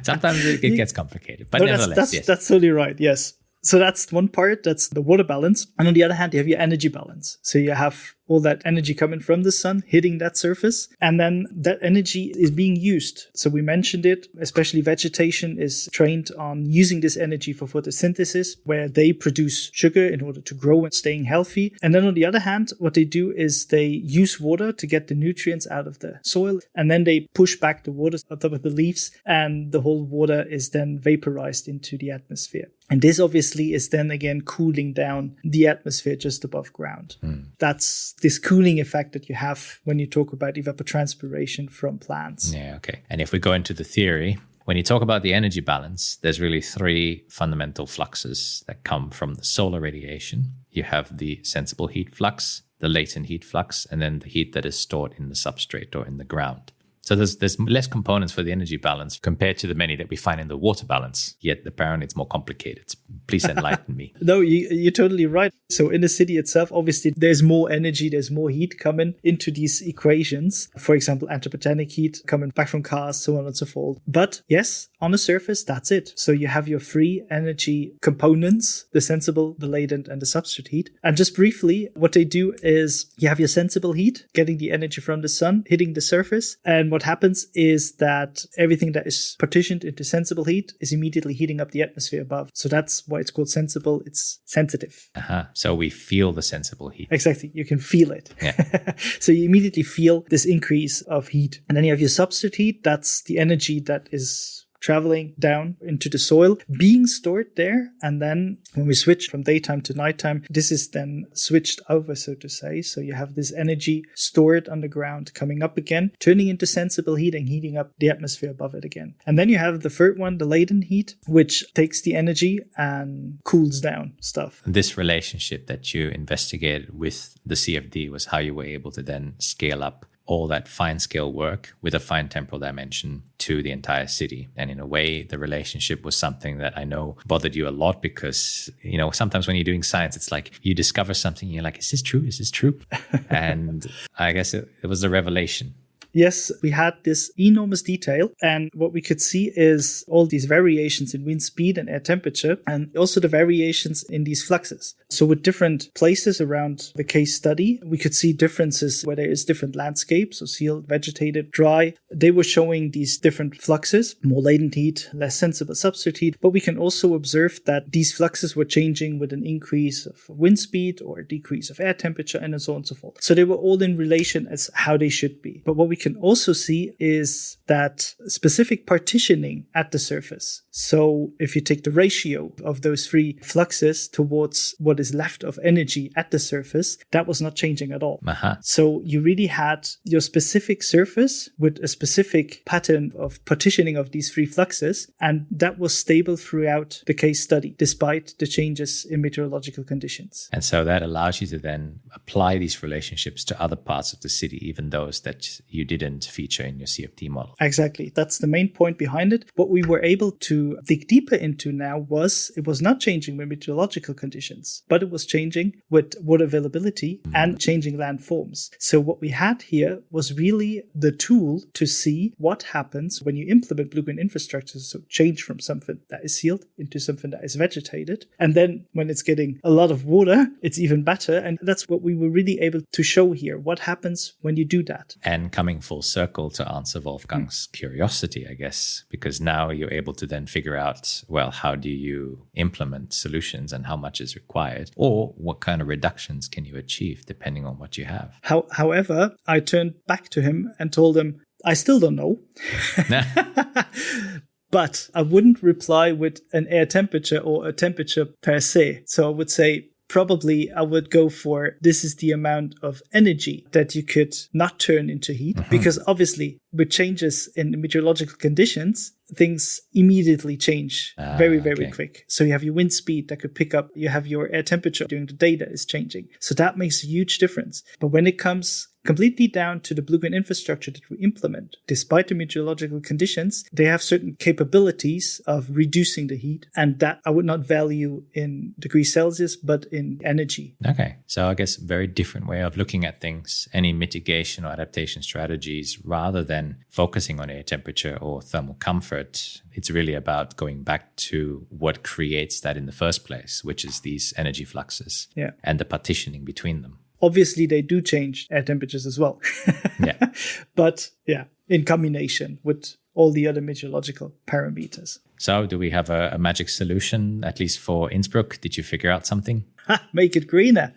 Sometimes it gets complicated, but nevertheless, yes. That's totally right, yes. So that's one part, that's the water balance. And on the other hand, you have your energy balance. So you have all that energy coming from the sun hitting that surface. And then that energy is being used. So we mentioned it, especially vegetation is trained on using this energy for photosynthesis, where they produce sugar in order to grow and staying healthy. And then on the other hand, what they do is they use water to get the nutrients out of the soil. And then they push back the water on top of the leaves. And the whole water is then vaporized into the atmosphere. And this obviously is then again cooling down the atmosphere just above ground. That's this cooling effect that you have when you talk about evapotranspiration from plants. Yeah, okay. And if we go into the theory, when you talk about the energy balance, there's really 3 fundamental fluxes that come from the solar radiation. You have the sensible heat flux, the latent heat flux, and then the heat that is stored in the substrate or in the ground. So there's less components for the energy balance compared to the many that we find in the water balance, yet apparently it's more complicated. Please enlighten me. No, you're totally right. So in the city itself, obviously, there's more energy, there's more heat coming into these equations. For example, anthropogenic heat coming back from cars, so on and so forth. But yes, on the surface, that's it. So you have your 3 energy components, the sensible, the latent, and the substrate heat. And just briefly, what they do is you have your sensible heat, getting the energy from the sun, hitting the surface. And what happens is that everything that is partitioned into sensible heat is immediately heating up the atmosphere above. So that's why it's called sensible. It's sensitive. So we feel the sensible heat. Exactly. You can feel it. Yeah. So you immediately feel this increase of heat. And then you have your substrate heat. That's the energy that is traveling down into the soil, being stored there. And then when we switch from daytime to nighttime, this is then switched over, so to say. So you have this energy stored underground coming up again, turning into sensible heat and heating up the atmosphere above it again. And then you have the third one, the latent heat, which takes the energy and cools down stuff. This relationship that you investigated with the CFD was how you were able to then scale up all that fine scale work with a fine temporal dimension to the entire city. And in a way, the relationship was something that I know bothered you a lot because, sometimes when you're doing science, it's like you discover something, and you're like, is this true? Is this true? And I guess it was a revelation. Yes, we had this enormous detail, and what we could see is all these variations in wind speed and air temperature, and also the variations in these fluxes. So with different places around the case study, we could see differences where there is different landscapes, so sealed, vegetated, dry. They were showing these different fluxes, more latent heat, less sensible substrate heat, but we can also observe that these fluxes were changing with an increase of wind speed or a decrease of air temperature, and so on and so forth. So they were all in relation as how they should be. But what we can also see is that specific partitioning at the surface. So if you take the ratio of those three fluxes towards what is left of energy at the surface, that was not changing at all. So you really had your specific surface with a specific pattern of partitioning of these three fluxes, and that was stable throughout the case study, despite the changes in meteorological conditions. And so that allows you to then apply these relationships to other parts of the city, even those that you didn't feature in your CFD model. Exactly. That's the main point behind it. What we were able to dig deeper into now was it was not changing with meteorological conditions, but it was changing with water availability and changing landforms. So what we had here was really the tool to see what happens when you implement blue-green infrastructure, so change from something that is sealed into something that is vegetated. And then when it's getting a lot of water, it's even better. And that's what we were really able to show here. What happens when you do that? And coming full circle to answer Wolfgang's curiosity, I guess, because now you're able to then figure out, well, how do you implement solutions and how much is required, or what kind of reductions can you achieve depending on what you have. However, I turned back to him and told him, I still don't know. But I wouldn't reply with an air temperature or a temperature per se. So I would say, probably I would go for this is the amount of energy that you could not turn into heat, because obviously with changes in meteorological conditions, things immediately change very quick. So you have your wind speed that could pick up, you have your air temperature during the day that is changing. So that makes a huge difference. But when it comes completely down to the blue-green infrastructure that we implement, despite the meteorological conditions, they have certain capabilities of reducing the heat, and that I would not value in degrees Celsius, but in energy. Okay, so I guess very different way of looking at things. Any mitigation or adaptation strategies, rather than focusing on air temperature or thermal comfort, it's really about going back to what creates that in the first place, which is these energy fluxes and the partitioning between them. Obviously, they do change air temperatures as well. But in combination with all the other meteorological parameters. So do we have a magic solution, at least for Innsbruck? Did you figure out something? Make it greener.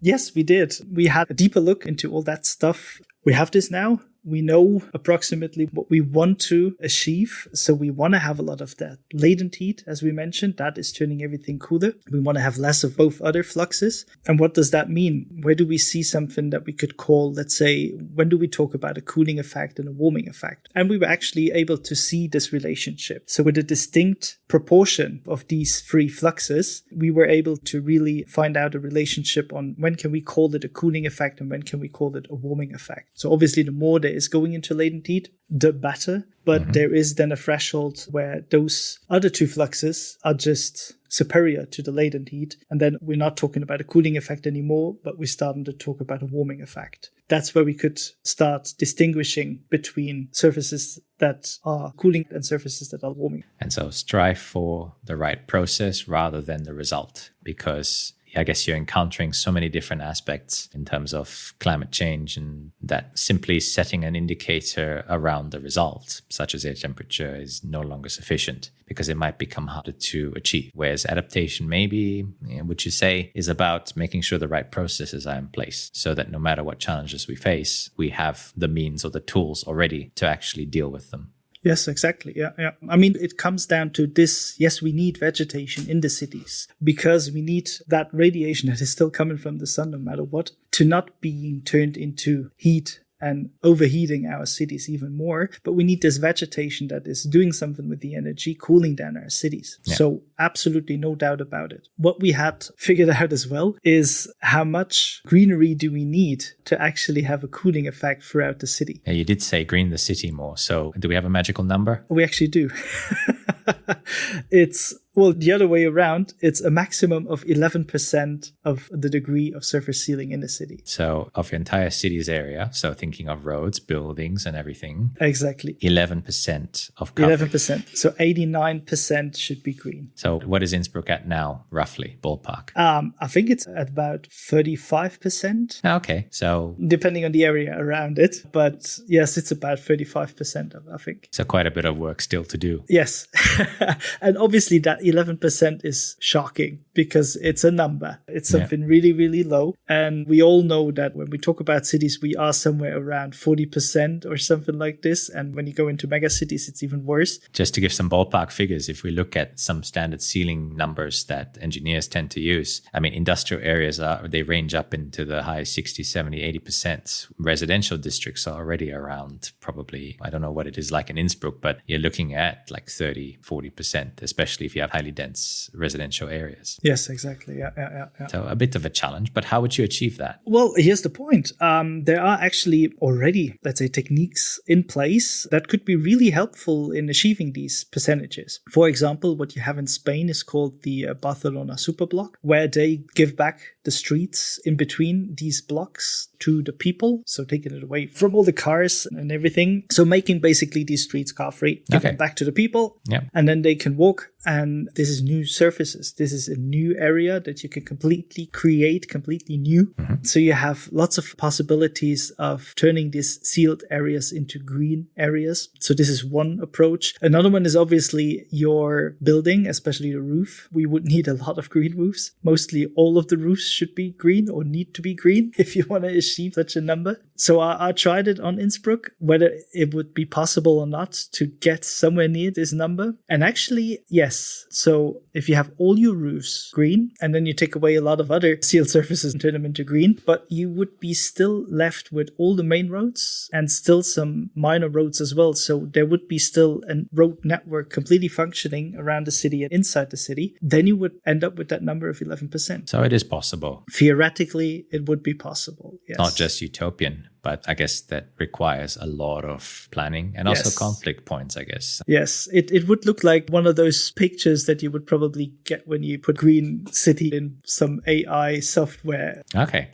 Yes, we did. We had a deeper look into all that stuff. We have this now. We know approximately what we want to achieve. So we want to have a lot of that latent heat, as we mentioned. That is turning everything cooler. We want to have less of both other fluxes. And what does that mean? Where do we see something that we could call, let's say, when do we talk about a cooling effect and a warming effect? And we were actually able to see this relationship. So with a distinct proportion of these three fluxes, we were able to really find out a relationship on when can we call it a cooling effect and when can we call it a warming effect. So obviously the more there is going into latent heat, the better. But there is then a threshold where those other two fluxes are just superior to the latent heat. And then we're not talking about a cooling effect anymore, but we're starting to talk about a warming effect. That's where we could start distinguishing between surfaces that are cooling and surfaces that are warming. And so strive for the right process rather than the result, because I guess you're encountering so many different aspects in terms of climate change, and that simply setting an indicator around the result, such as air temperature, is no longer sufficient because it might become harder to achieve. Whereas adaptation maybe, would you say, is about making sure the right processes are in place so that no matter what challenges we face, we have the means or the tools already to actually deal with them. Yes, exactly. Yeah. I mean, it comes down to this. Yes, we need vegetation in the cities because we need that radiation that is still coming from the sun, no matter what, to not being turned into heat and overheating our cities even more. But we need this vegetation that is doing something with the energy, cooling down our cities. Yeah. So absolutely no doubt about it. What we had figured out as well is how much greenery do we need to actually have a cooling effect throughout the city. Yeah, you did say green the city more. So do we have a magical number? We actually do. It's, well, the other way around. It's a maximum of 11% of the degree of surface ceiling in the city. So of your entire city's area, so thinking of roads, buildings and everything. Exactly. 11% of cover. 11%. So 89% should be green. So what is Innsbruck at now, roughly, ballpark? I think it's at about 35%. Okay, so Depending on the area around it. But yes, it's about 35%, I think. so quite a bit of work still to do. Yes. And obviously that 11% is shocking because it's a number. It's something really, really low. And we all know that when we talk about cities, we are somewhere around 40% or something like this. And when you go into mega cities, it's even worse. Just to give some ballpark figures, if we look at some standard ceiling numbers that engineers tend to use, I mean, industrial areas they range up into the high 60, 70, 80%. Residential districts are already around probably, I don't know what it is like in Innsbruck, but you're looking at like 30, 40%, especially if you have highly dense residential areas. Yes, exactly. Yeah. So a bit of a challenge, but how would you achieve that? Well, here's the point. There are actually already, let's say, techniques in place that could be really helpful in achieving these percentages. For example, what you have in Spain is called the Barcelona Superblock, where they give back the streets in between these blocks to the people. So taking it away from all the cars and everything. So making basically these streets car free, give them back to the people. Yeah. And then they can walk. And this is new surfaces. This is a new area that you can completely create, completely new. Mm-hmm. So you have lots of possibilities of turning these sealed areas into green areas. So this is one approach. Another one is obviously your building, especially the roof. We would need a lot of green roofs. Mostly all of the roofs should be green or need to be green if you want to achieve such a number. So I tried it on Innsbruck, whether it would be possible or not to get somewhere near this number. And actually, yes. So if you have all your roofs green and then you take away a lot of other sealed surfaces and turn them into green, but you would be still left with all the main roads and still some minor roads as well. So there would be still a road network completely functioning around the city and inside the city. Then you would end up with that number of 11%. So it is possible. Theoretically, it would be possible. Yes. Not just utopian. But I guess that requires a lot of planning and also conflict points, I guess. Yes, it would look like one of those pictures that you would probably get when you put green city in some AI software. Okay.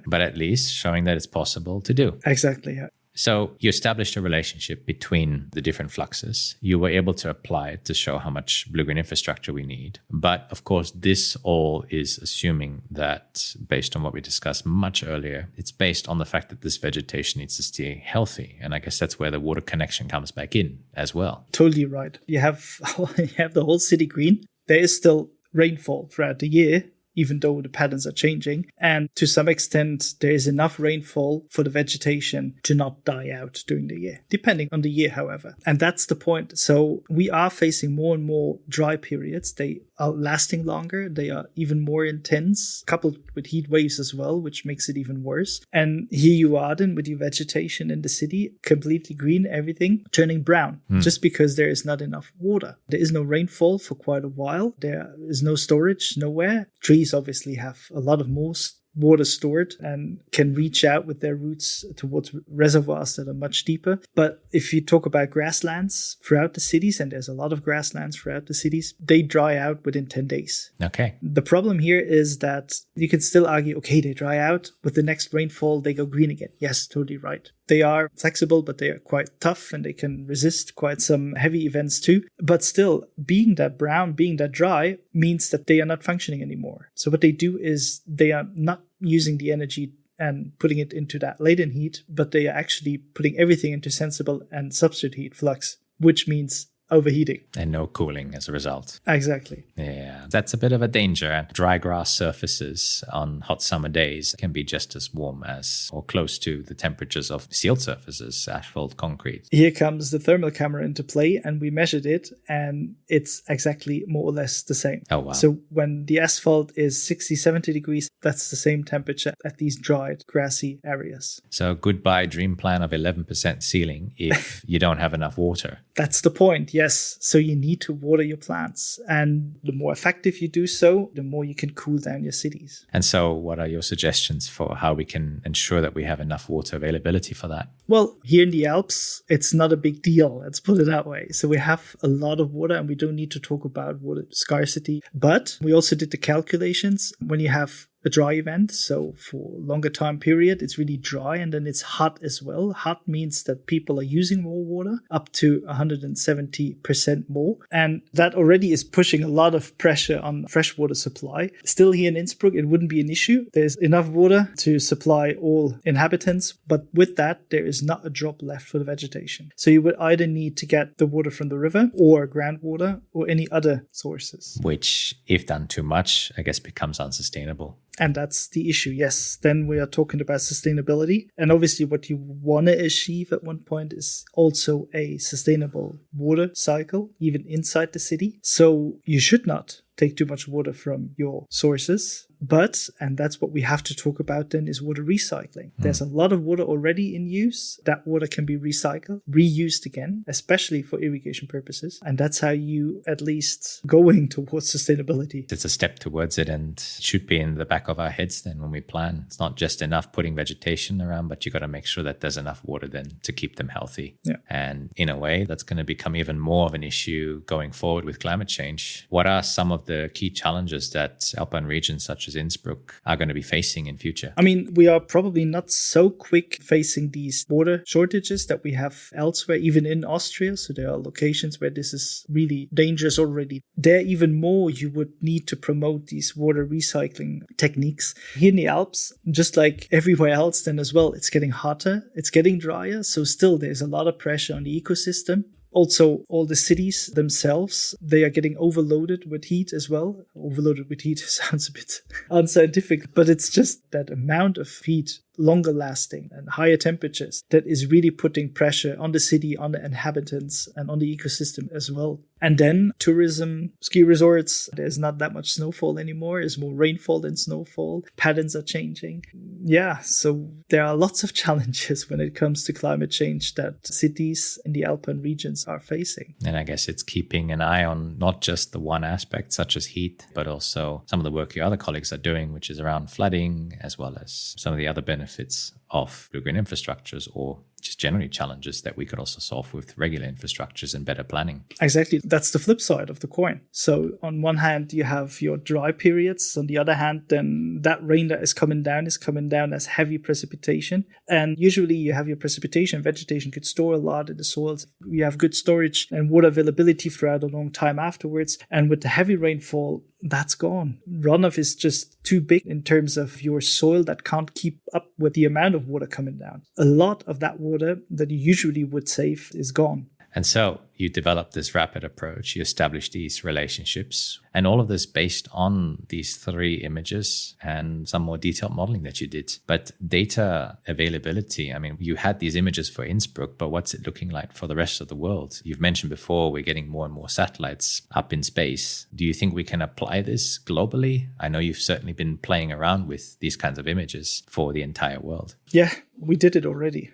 But at least showing that it's possible to do. Exactly, yeah. So you established a relationship between the different fluxes. You were able to apply it to show how much blue-green infrastructure we need. But of course, this all is assuming that, based on what we discussed much earlier, it's based on the fact that this vegetation needs to stay healthy. And I guess that's where the water connection comes back in as well. Totally right. You have the whole city green. There is still rainfall throughout the year, even though the patterns are changing. And to some extent, there is enough rainfall for the vegetation to not die out during the year, depending on the year, however. And that's the point. So we are facing more and more dry periods. They are lasting longer. They are even more intense, coupled with heat waves as well, which makes it even worse. And here you are then with your vegetation in the city, completely green, everything turning brown, just because there is not enough water. There is no rainfall for quite a while. There is no storage nowhere. Trees obviously have a lot of more water stored and can reach out with their roots towards reservoirs that are much deeper. But if you talk about grasslands throughout the cities, and there's a lot of grasslands throughout the cities, they dry out within 10 days. Okay. The problem here is that you can still argue, okay, they dry out. With the next rainfall, they go green again. Yes, totally right. They are flexible, but they are quite tough and they can resist quite some heavy events too. But still, being that brown, being that dry, means that they are not functioning anymore. So what they do is they are not using the energy and putting it into that latent heat, but they are actually putting everything into sensible and substrate heat flux, which means overheating. And no cooling as a result. Exactly. Yeah, that's a bit of a danger. Dry grass surfaces on hot summer days can be just as warm as or close to the temperatures of sealed surfaces, asphalt, concrete. Here comes the thermal camera into play, and we measured it, and it's exactly more or less the same. Oh, wow. So when the asphalt is 60, 70 degrees, that's the same temperature at these dried, grassy areas. So goodbye dream plan of 11% sealing if you don't have enough water. That's the point, yes. So you need to water your plants. And the more effective you do so, the more you can cool down your cities. And so what are your suggestions for how we can ensure that we have enough water availability for that? Well, here in the Alps, it's not a big deal. Let's put it that way. So we have a lot of water, and we don't need to talk about water scarcity. But we also did the calculations. When you have a dry event, so for a longer time period, it's really dry, and then it's hot as well. Hot means that people are using more water, up to 170% more. And that already is pushing a lot of pressure on freshwater supply. Still here in Innsbruck, it wouldn't be an issue. There's enough water to supply all inhabitants, but with that, there is not a drop left for the vegetation. So you would either need to get the water from the river or groundwater or any other sources. Which, if done too much, I guess becomes unsustainable. And that's the issue, yes. Then we are talking about sustainability. And obviously what you want to achieve at one point is also a sustainable water cycle, even inside the city. So you should not take too much water from your sources. But, and that's what we have to talk about then, is water recycling. There's a lot of water already in use. That water can be recycled, reused again, especially for irrigation purposes. And that's how you at least going towards sustainability. It's a step towards it, and it should be in the back of our heads then when we plan. It's not just enough putting vegetation around, but you got to make sure that there's enough water then to keep them healthy. Yeah. And in a way, that's going to become even more of an issue going forward with climate change. What are some of the key challenges that alpine regions such as Innsbruck are going to be facing in future? I mean, we are probably not so quick facing these water shortages that we have elsewhere, even in Austria. So there are locations where this is really dangerous already. There, even more, you would need to promote these water recycling techniques. Here in the Alps, just like everywhere else then as well, it's getting hotter, it's getting drier. So still there's a lot of pressure on the ecosystem. Also, all the cities themselves, they are getting overloaded with heat as well. Overloaded with heat sounds a bit unscientific, but it's just that amount of heat, longer lasting and higher temperatures, that is really putting pressure on the city, on the inhabitants, and on the ecosystem as well. And then tourism, ski resorts, there's not that much snowfall anymore. There's more rainfall than snowfall. Patterns are changing. Yeah, so there are lots of challenges when it comes to climate change that cities in the alpine regions are facing. And I guess it's keeping an eye on not just the one aspect, such as heat, but also some of the work your other colleagues are doing, which is around flooding, as well as some of the other benefits of blue-green infrastructures, or just generally challenges that we could also solve with regular infrastructures and better planning. Exactly. That's the flip side of the coin. So on one hand, you have your dry periods. On the other hand, then that rain that is coming down as heavy precipitation. And usually you have your precipitation. Vegetation could store a lot in the soils. You have good storage and water availability throughout a long time afterwards. And with the heavy rainfall, that's gone. Runoff is just too big in terms of your soil that can't keep up with the amount of water coming down. A lot of that water that you usually would save is gone. And so you developed this rapid approach, you established these relationships, and all of this based on these 3 images and some more detailed modeling that you did. But data availability, I mean, you had these images for Innsbruck, but what's it looking like for the rest of the world? You've mentioned before, we're getting more and more satellites up in space. Do you think we can apply this globally? I know you've certainly been playing around with these kinds of images for the entire world. Yeah, we did it already.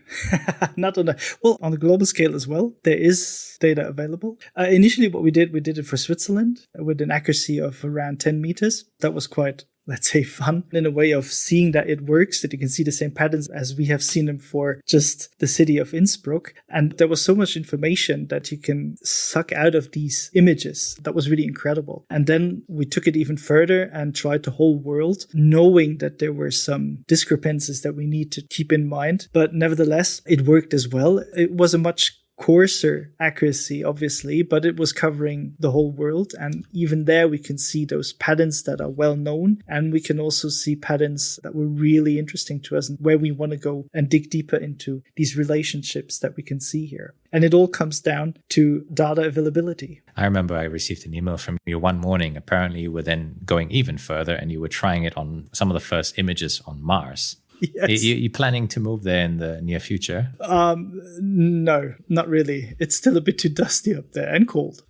Not on a global scale as well. There is data available. Initially, what we did it for Switzerland with an accuracy of around 10 meters. That was quite, let's say, fun in a way of seeing that it works, that you can see the same patterns as we have seen them for just the city of Innsbruck. And there was so much information that you can suck out of these images. That was really incredible. And then we took it even further and tried the whole world, knowing that there were some discrepancies that we need to keep in mind. But nevertheless, it worked as well. It was a much coarser accuracy, obviously, but it was covering the whole world. And even there, we can see those patterns that are well known. And we can also see patterns that were really interesting to us and where we want to go and dig deeper into these relationships that we can see here. And it all comes down to data availability. I remember I received an email from you one morning. Apparently, you were then going even further and you were trying it on some of the first images on Mars. Yes. You planning to move there in the near future? No, not really. It's still a bit too dusty up there and cold.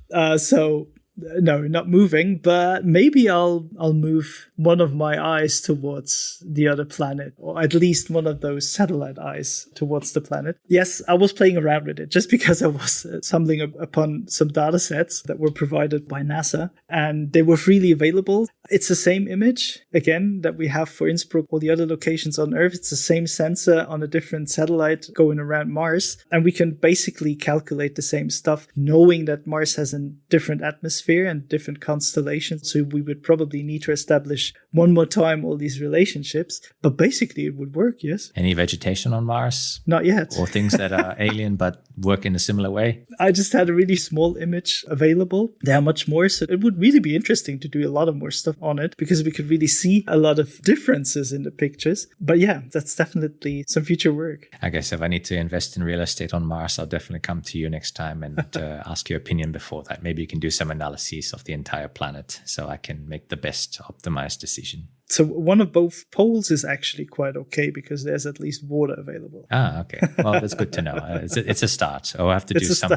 No, not moving, but maybe I'll move one of my eyes towards the other planet, or at least one of those satellite eyes towards the planet. Yes, I was playing around with it just because I was stumbling upon some data sets that were provided by NASA, and they were freely available. It's the same image, again, that we have for Innsbruck or the other locations on Earth. It's the same sensor on a different satellite going around Mars. And we can basically calculate the same stuff, knowing that Mars has a different atmosphere and different constellations. So we would probably need to establish one more time all these relationships. But basically it would work, yes. Any vegetation on Mars? Not yet. Or things that are alien but work in a similar way? I just had a really small image available. There are much more. So it would really be interesting to do a lot of more stuff on it because we could really see a lot of differences in the pictures. But yeah, that's definitely some future work. I guess if I need to invest in real estate on Mars, I'll definitely come to you next time and ask your opinion before that. Maybe you can do some analyses of the entire planet so I can make the best optimized decision. So one of both poles is actually quite okay because there's at least water available. Ah, okay. Well, that's good to know. It's a start. We'll have to do some.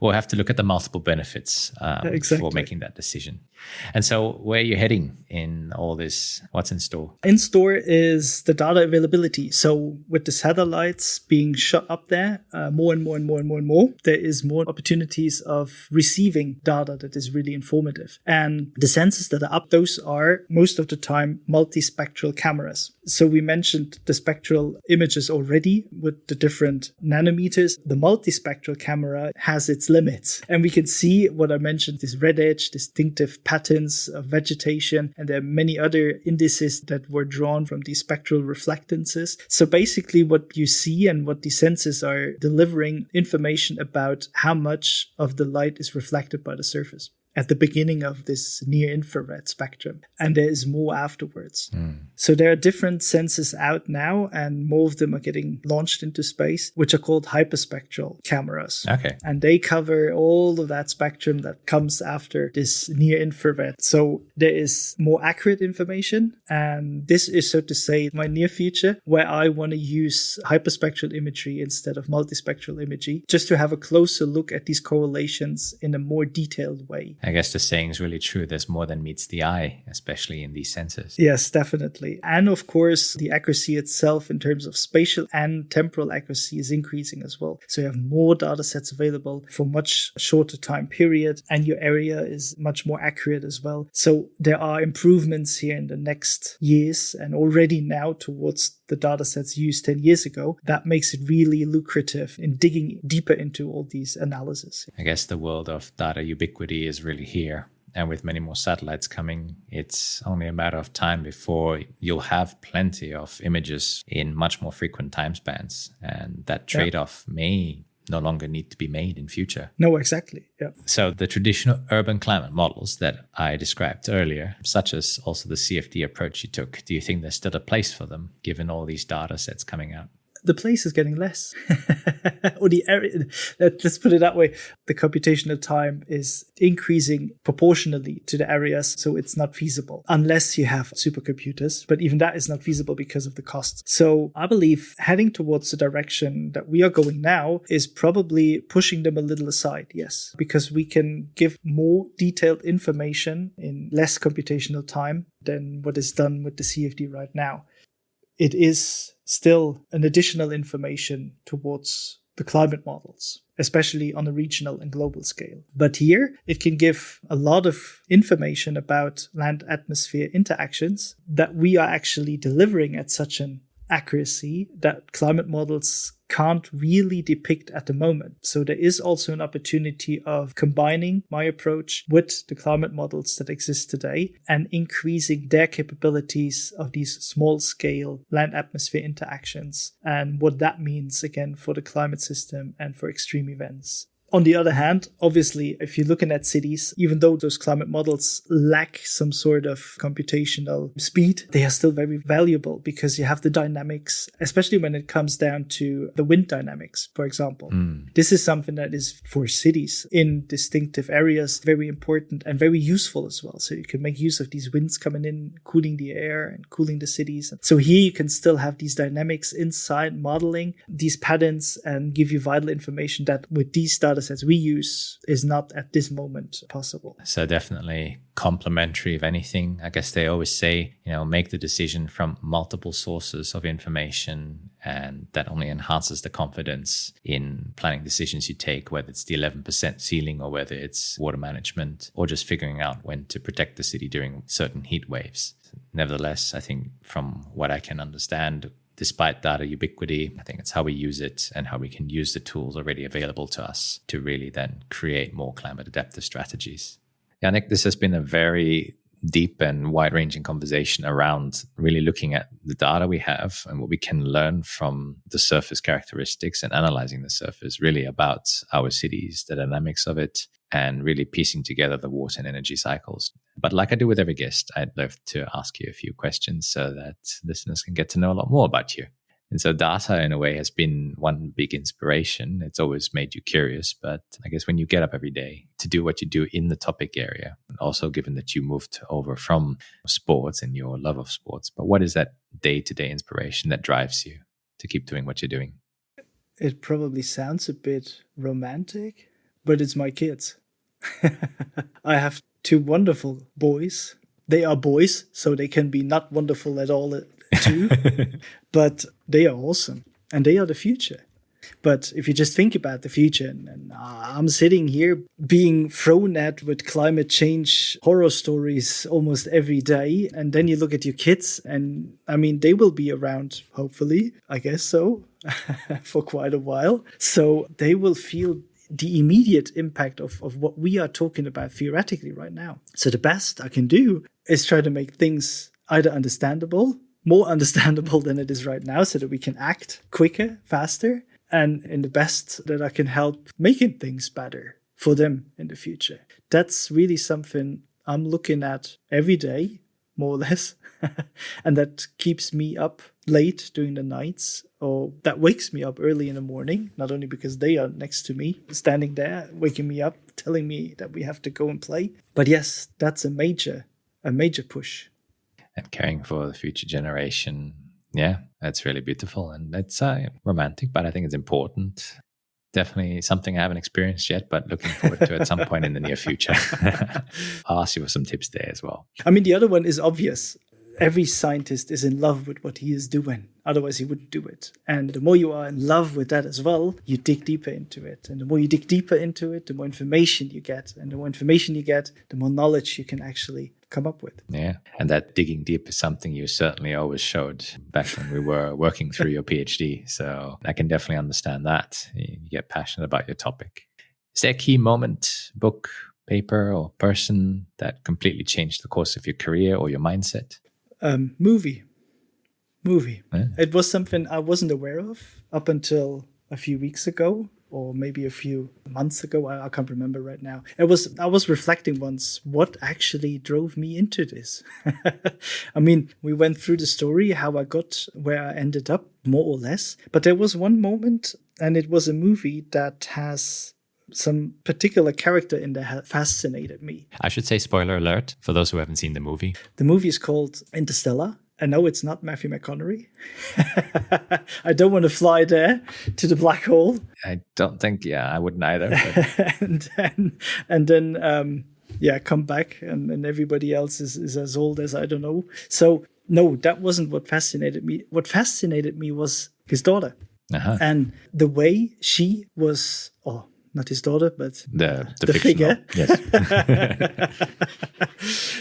We'll have to look at the multiple benefits before making that decision. And so, where are you heading in all this? What's in store? In store is the data availability. So, with the satellites being shot up there, more and more, there is more opportunities of receiving data that is really informative. And the sensors that are up, those are most of the time multispectral cameras. So we mentioned the spectral images already with the different nanometers. The multispectral camera has its limits. And we can see what I mentioned, this red edge, distinctive patterns of vegetation, and there are many other indices that were drawn from these spectral reflectances. So basically what you see and what the sensors are delivering information about how much of the light is reflected by the surface at the beginning of this near-infrared spectrum. And there is more afterwards. So there are different sensors out now, and more of them are getting launched into space, which are called hyperspectral cameras. Okay. And they cover all of that spectrum that comes after this near-infrared. So there is more accurate information. And this is, so to say, my near future, where I want to use hyperspectral imagery instead of multispectral imagery, just to have a closer look at these correlations in a more detailed way. I guess the saying is really true. There's more than meets the eye, especially in these sensors. Yes, definitely. And of course, the accuracy itself in terms of spatial and temporal accuracy is increasing as well. So you have more data sets available for much shorter time period, and your area is much more accurate as well. So there are improvements here in the next years and already now towards the data sets used 10 years ago. That makes it really lucrative in digging deeper into all these analyses. I guess the world of data ubiquity is really here. And with many more satellites coming, it's only a matter of time before you'll have plenty of images in much more frequent time spans. And that trade-off may no longer need to be made in future. No, exactly. Yeah. So the traditional urban climate models that I described earlier, such as also the CFD approach you took, do you think there's still a place for them, given all these data sets coming out? The place is getting less. Or the area, let's put it that way. The computational time is increasing proportionally to the areas, so it's not feasible unless you have supercomputers. But even that is not feasible because of the costs. So I believe heading towards the direction that we are going now is probably pushing them a little aside, yes, because we can give more detailed information in less computational time than what is done with the CFD right now. It is still an additional information towards the climate models, especially on a regional and global scale. But here, it can give a lot of information about land-atmosphere interactions that we are actually delivering at such an accuracy that climate models can't really depict at the moment. So there is also an opportunity of combining my approach with the climate models that exist today and increasing their capabilities of these small-scale land-atmosphere interactions and what that means, again, for the climate system and for extreme events. On the other hand, obviously, if you're looking at cities, even though those climate models lack some sort of computational speed, they are still very valuable because you have the dynamics, especially when it comes down to the wind dynamics, for example. This is something that is for cities in distinctive areas very important and very useful as well. So you can make use of these winds coming in, cooling the air and cooling the cities. So here you can still have these dynamics inside modeling these patterns and give you vital information that with these data sets we use is not at this moment possible. So definitely complementary, if anything. I guess they always say, make the decision from multiple sources of information, and that only enhances the confidence in planning decisions you take, whether it's the 11% ceiling or whether it's water management or just figuring out when to protect the city during certain heat waves. Nevertheless, I think from what I can understand, despite data ubiquity, I think it's how we use it and how we can use the tools already available to us to really then create more climate adaptive strategies. Yannick, this has been a very deep and wide-ranging conversation around really looking at the data we have and what we can learn from the surface characteristics and analyzing the surface really about our cities, the dynamics of it, and really piecing together the water and energy cycles. But like I do with every guest, I'd love to ask you a few questions so that listeners can get to know a lot more about you. And so data, in a way, has been one big inspiration. It's always made you curious. But I guess when you get up every day to do what you do in the topic area, and also given that you moved over from sports and your love of sports, but what is that day-to-day inspiration that drives you to keep doing what you're doing? It probably sounds a bit romantic, but it's my kids. I have two wonderful boys. They are boys, so they can be not wonderful at all too, but they are awesome and they are the future. But if you just think about the future, and I'm sitting here being thrown at with climate change horror stories almost every day, and then you look at your kids, and I mean, they will be around, hopefully, I guess so, for quite a while. So they will feel the immediate impact of what we are talking about theoretically right now. So the best I can do is try to make things either understandable, more understandable than it is right now, so that we can act quicker, faster, and in the best that I can help making things better for them in the future. That's really something I'm looking at every day, more or less, and that keeps me up late during the nights, or that wakes me up early in the morning, not only because they are next to me, standing there, waking me up, telling me that we have to go and play. But yes, that's a major push. And caring for the future generation. Yeah, that's really beautiful. And it's romantic, but I think it's important. Definitely something I haven't experienced yet, but looking forward to at some point in the near future. I'll ask you for some tips there as well. I mean, the other one is obvious. Every scientist is in love with what he is doing. Otherwise, he wouldn't do it. And the more you are in love with that as well, you dig deeper into it. And the more you dig deeper into it, the more information you get. And the more information you get, the more knowledge you can actually come up with. Yeah. And that digging deep is something you certainly always showed back when we were working through your PhD. So I can definitely understand that. You get passionate about your topic. Is there a key moment, book, paper, or person that completely changed the course of your career or your mindset? Movie. Yeah. It was something I wasn't aware of up until a few weeks ago, or maybe a few months ago. I can't remember right now. I was reflecting once what actually drove me into this. I mean, we went through the story, how I got where I ended up, more or less. But there was one moment, and it was a movie that has some particular character in there that fascinated me. I should say spoiler alert for those who haven't seen the movie. The movie is called Interstellar. I know it's not Matthew McConaughey. I don't want to fly there to the black hole. I don't think, I wouldn't either. But... and then come back and everybody else is as old as I don't know. So no, that wasn't what fascinated me. What fascinated me was his daughter. Uh-huh. And the way she was, not his daughter, but the figure. Yes.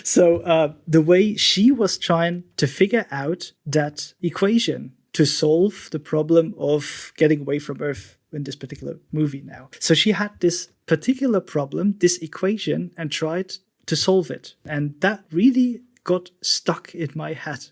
So the way she was trying to figure out that equation to solve the problem of getting away from Earth in this particular movie now. So she had this particular problem, this equation, and tried to solve it. And that really got stuck in my head.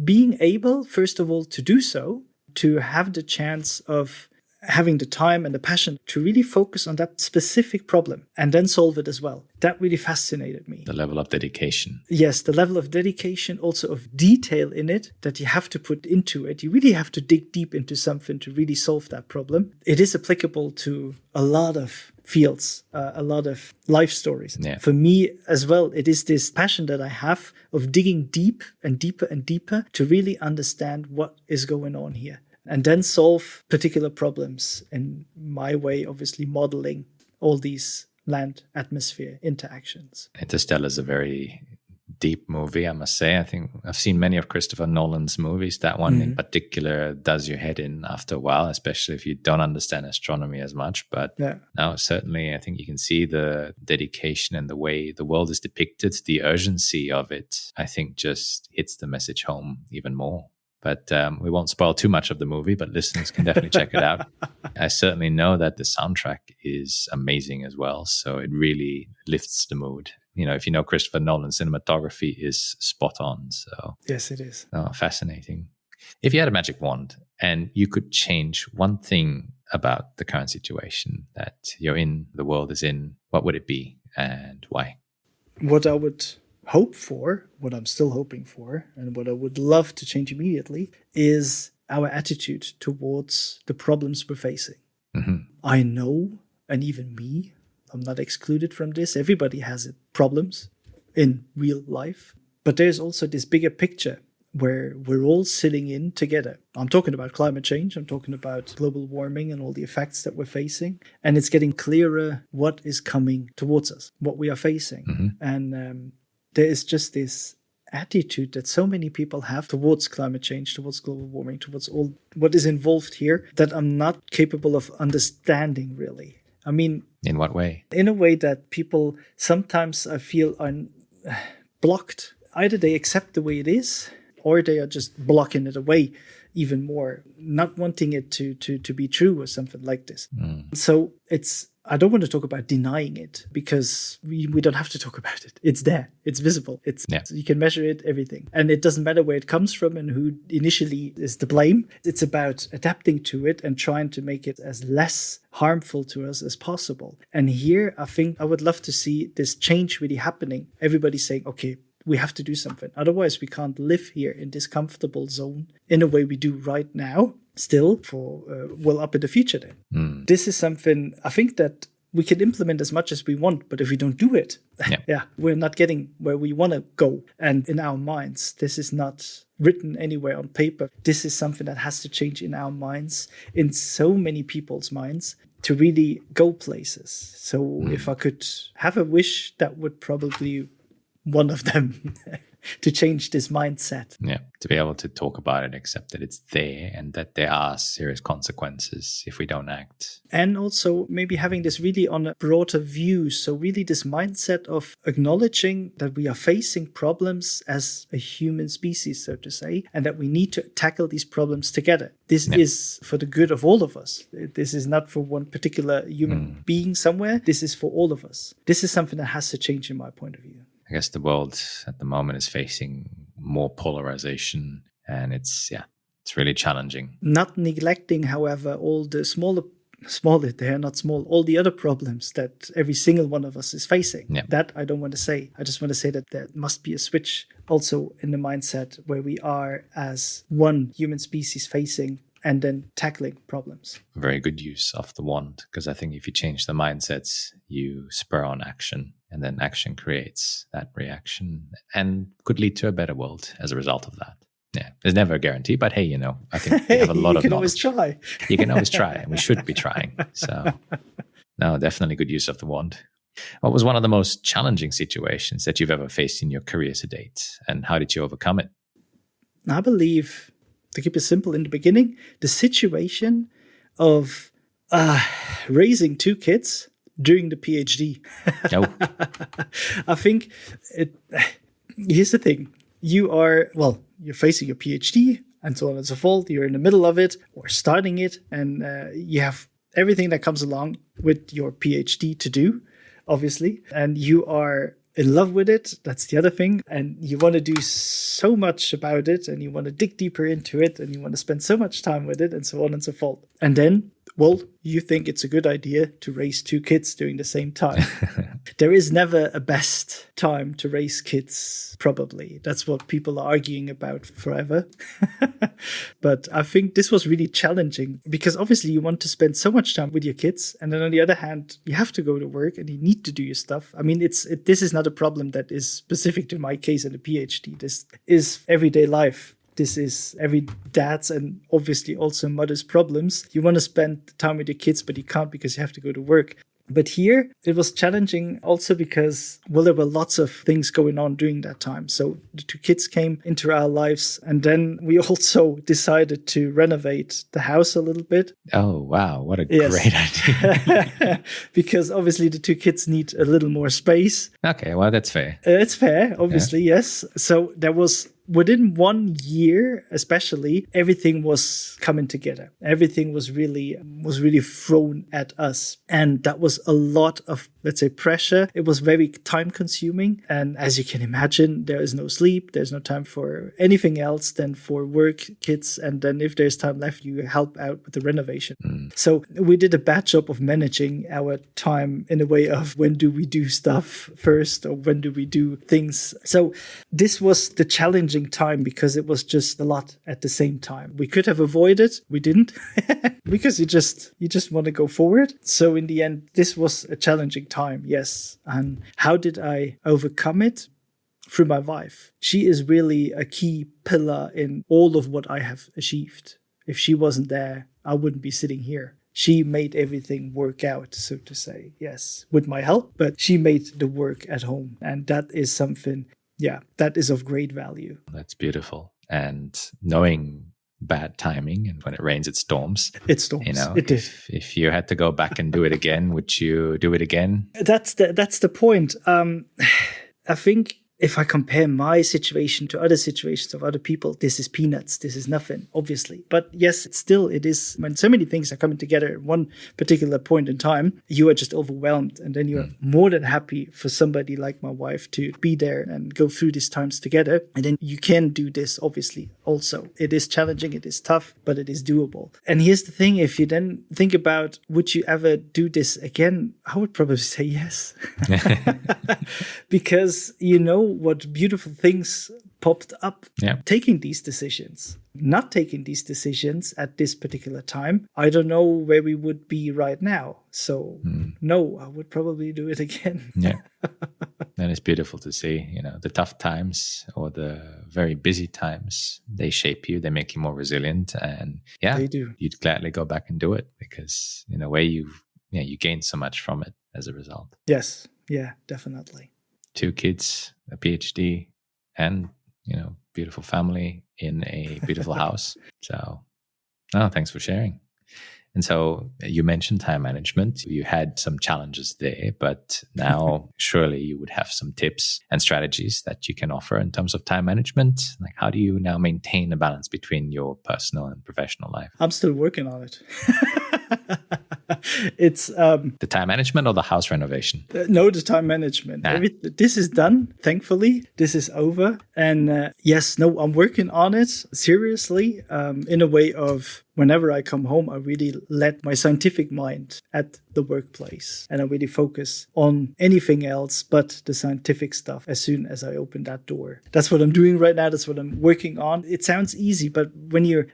Being able, first of all, to do so, to have the chance of having the time and the passion to really focus on that specific problem and then solve it as well. That really fascinated me. The level of dedication. Yes, the level of dedication, also of detail in it that you have to put into it. You really have to dig deep into something to really solve that problem. It is applicable to a lot of fields, a lot of life stories. Yeah. For me as well, it is this passion that I have of digging deep and deeper and deeper to really understand what is going on here. And then solve particular problems in my way, obviously modeling all these land atmosphere interactions. Interstellar is a very deep movie, I must say. I think I've seen many of Christopher Nolan's movies. That one in particular does your head in after a while, especially if you don't understand astronomy as much. But now certainly I think you can see the dedication and the way the world is depicted, the urgency of it, I think just hits the message home even more. But we won't spoil too much of the movie, but listeners can definitely check it out. I certainly know that the soundtrack is amazing as well. So it really lifts the mood. You know, if you know Christopher Nolan's cinematography is spot on. So yes, it is. Fascinating. If you had a magic wand and you could change one thing about the current situation that you're in, the world is in, what would it be and why? What I would hope for, what I'm still hoping for, and what I would love to change immediately is our attitude towards the problems we're facing. Mm-hmm. I know, and even me, I'm not excluded from this. Everybody has problems in real life. But there's also this bigger picture where we're all sitting in together. I'm talking about climate change. I'm talking about global warming and all the effects that we're facing. And it's getting clearer what is coming towards us, what we are facing. Mm-hmm. And there is just this attitude that so many people have towards climate change, towards global warming, towards all what is involved here that I'm not capable of understanding, really. I mean, in what way? In a way that people sometimes I feel are blocked. Either they accept the way it is, or they are just blocking it away even more, not wanting it to be true or something like this. So I don't want to talk about denying it because we don't have to talk about it. It's there. It's visible. You can measure it, everything. And it doesn't matter where it comes from and who initially is to blame. It's about adapting to it and trying to make it as less harmful to us as possible. And here, I think I would love to see this change really happening. Everybody saying, okay, we have to do something. Otherwise, we can't live here in this comfortable zone in a way we do right now. Still for up in the future then. This is something I think that we can implement as much as we want, but if we don't do it, we're not getting where we want to go. And in our minds, this is not written anywhere on paper. This is something that has to change in our minds, in so many people's minds, to really go places. So if I could have a wish, that would probably one of them. To change this mindset. Yeah, to be able to talk about it, accept that it's there and that there are serious consequences if we don't act. And also maybe having this really on a broader view. So really this mindset of acknowledging that we are facing problems as a human species, so to say, and that we need to tackle these problems together. This is for the good of all of us. This is not for one particular human being somewhere. This is for all of us. This is something that has to change in my point of view. I guess the world at the moment is facing more polarization and it's really challenging. Not neglecting, however, all the they're not small, all the other problems that every single one of us is facing. Yeah. That I don't want to say. I just want to say that there must be a switch also in the mindset where we are as one human species facing and then tackling problems. Very good use of the wand, because I think if you change the mindsets, you spur on action, and then action creates that reaction and could lead to a better world as a result of that. Yeah, there's never a guarantee, but hey, I think we have a lot of knowledge. You can always try. You can always try, and we should be trying. So, no, definitely good use of the wand. What was one of the most challenging situations that you've ever faced in your career to date, and how did you overcome it? I believe, to keep it simple in the beginning, the situation of raising two kids during the PhD. I think here's the thing. You're facing your PhD. and so on and so forth. You're in the middle of it or starting it, and you have everything that comes along with your PhD to do, obviously, and you are in love with it. That's the other thing. And you want to do so much about it, and you want to dig deeper into it, and you want to spend so much time with it, and so on and so forth. And then, well, you think it's a good idea to raise 2 kids during the same time. There is never a best time to raise kids, probably. That's what people are arguing about forever. But I think this was really challenging because obviously you want to spend so much time with your kids. And then on the other hand, you have to go to work and you need to do your stuff. I mean, this is not a problem that is specific to my case and the PhD. This is everyday life. This is every dad's and obviously also mother's problems. You want to spend time with your kids, but you can't because you have to go to work. But here it was challenging also because, well, there were lots of things going on during that time. So the 2 kids came into our lives, and then we also decided to renovate the house a little bit. Oh, wow. What a great idea. Because obviously the 2 kids need a little more space. Okay, well, that's fair. It's fair, obviously, yes. So there was, within 1 year, especially, everything was coming together. Everything was really thrown at us. And that was a lot of, let's say, pressure. It was very time consuming. And as you can imagine, there is no sleep. There's no time for anything else than for work, kids. And then if there's time left, you help out with the renovation. So we did a bad job of managing our time in a way of when do we do stuff first or when do we do things. So this was the challenging time because it was just a lot at the same time. We could have avoided, we didn't, because you just want to go forward. So in the end, this was a challenging time, yes. And how did I overcome it? Through my wife. She is really a key pillar in all of what I have achieved. If she wasn't there, I wouldn't be sitting here. She made everything work out, so to say, yes, with my help, but she made the work at home. And that is something, that is of great value. That's beautiful. And knowing bad timing, and when it rains, it storms. It storms. You know, it did. If you had to go back and do it again, would you do it again? That's the point. I think if I compare my situation to other situations of other people, this is peanuts. This is nothing, obviously. But yes, it is when so many things are coming together at one particular point in time, you are just overwhelmed. And then you're more than happy for somebody like my wife to be there and go through these times together. And then you can do this, obviously, also. It is challenging, it is tough, but it is doable. And here's the thing, if you then think about, would you ever do this again? I would probably say yes. Because you know what beautiful things popped up taking these decisions. Not taking these decisions at this particular time, I don't know where we would be right now. So no, I would probably do it again. That is beautiful to see. You know, the tough times or the very busy times, they shape you, they make you more resilient, and they do. You'd gladly go back and do it because in a way you gain so much from it as a result. Yes, yeah, definitely. 2 kids, a PhD, and beautiful family in a beautiful house. So, thanks for sharing. And so you mentioned time management. You had some challenges there, but now surely you would have some tips and strategies that you can offer in terms of time management. Like, how do you now maintain a balance between your personal and professional life? I'm still working on it. It's the time management or the house renovation? No, the time management. This is done, thankfully. This is over. And I'm working on it seriously in a way of whenever I come home, I really let my scientific mind at the workplace. And I really focus on anything else but the scientific stuff as soon as I open that door. That's what I'm doing right now. That's what I'm working on. It sounds easy, but when you're,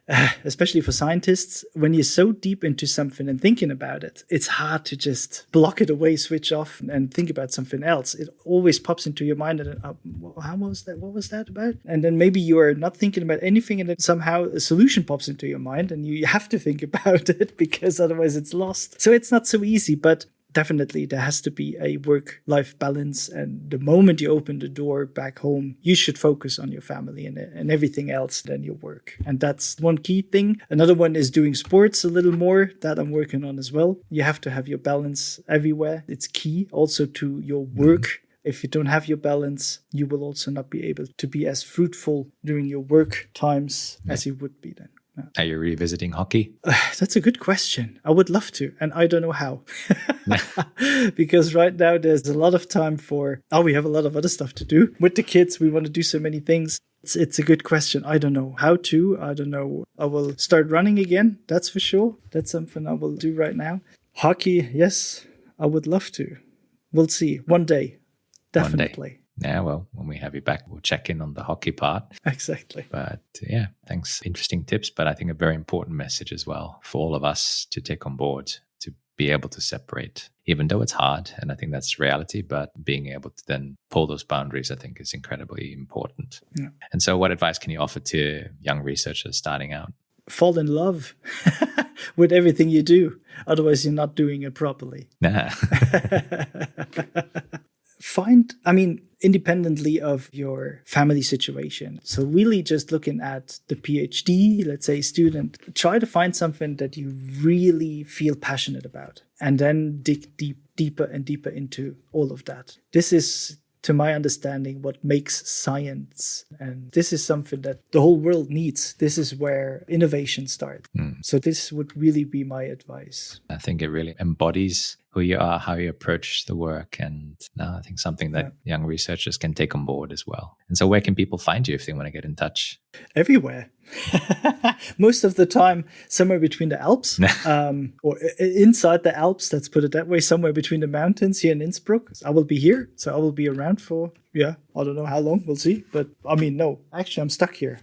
especially for scientists, when you're so deep into something and thinking about it, it's hard to just block it away, switch off and think about something else. It always pops into your mind and how was that? What was that about? And then maybe you are not thinking about anything and then somehow a solution pops into your mind and you have to think about it because otherwise it's lost. So it's not so easy, but definitely there has to be a work-life balance. And the moment you open the door back home, you should focus on your family and everything else than your work. And that's one key thing. Another one is doing sports a little more, that I'm working on as well. You have to have your balance everywhere. It's key also to your work. If you don't have your balance, you will also not be able to be as fruitful during your work times as you would be then. Are you revisiting hockey? That's a good question. I would love to, and I don't know how. Because right now there's a lot of time we have a lot of other stuff to do. With the kids, we want to do so many things. It's a good question. I don't know how to. I don't know. I will start running again. That's for sure. That's something I will do right now. Hockey, yes, I would love to. We'll see. One day. Definitely. One day. Yeah, well, when we have you back, we'll check in on the hockey part. Exactly. But yeah, thanks. Interesting tips, but I think a very important message as well for all of us to take on board, to be able to separate, even though it's hard. And I think that's reality, but being able to then pull those boundaries, I think, is incredibly important. Yeah. And so what advice can you offer to young researchers starting out? Fall in love with everything you do. Otherwise, you're not doing it properly. Nah. Independently of your family situation. So really just looking at the PhD, let's say student, try to find something that you really feel passionate about and then dig deeper and deeper into all of that. This is, to my understanding, what makes science. And this is something that the whole world needs. This is where innovation starts. So this would really be my advice. I think it really embodies who you are, how you approach the work. And I think something that young researchers can take on board as well. And so where can people find you if they want to get in touch? Everywhere. Most of the time, somewhere between the Alps or inside the Alps, let's put it that way, somewhere between the mountains here in Innsbruck. I will be here. So I will be around for, I don't know how long, we'll see. But no, actually, I'm stuck here.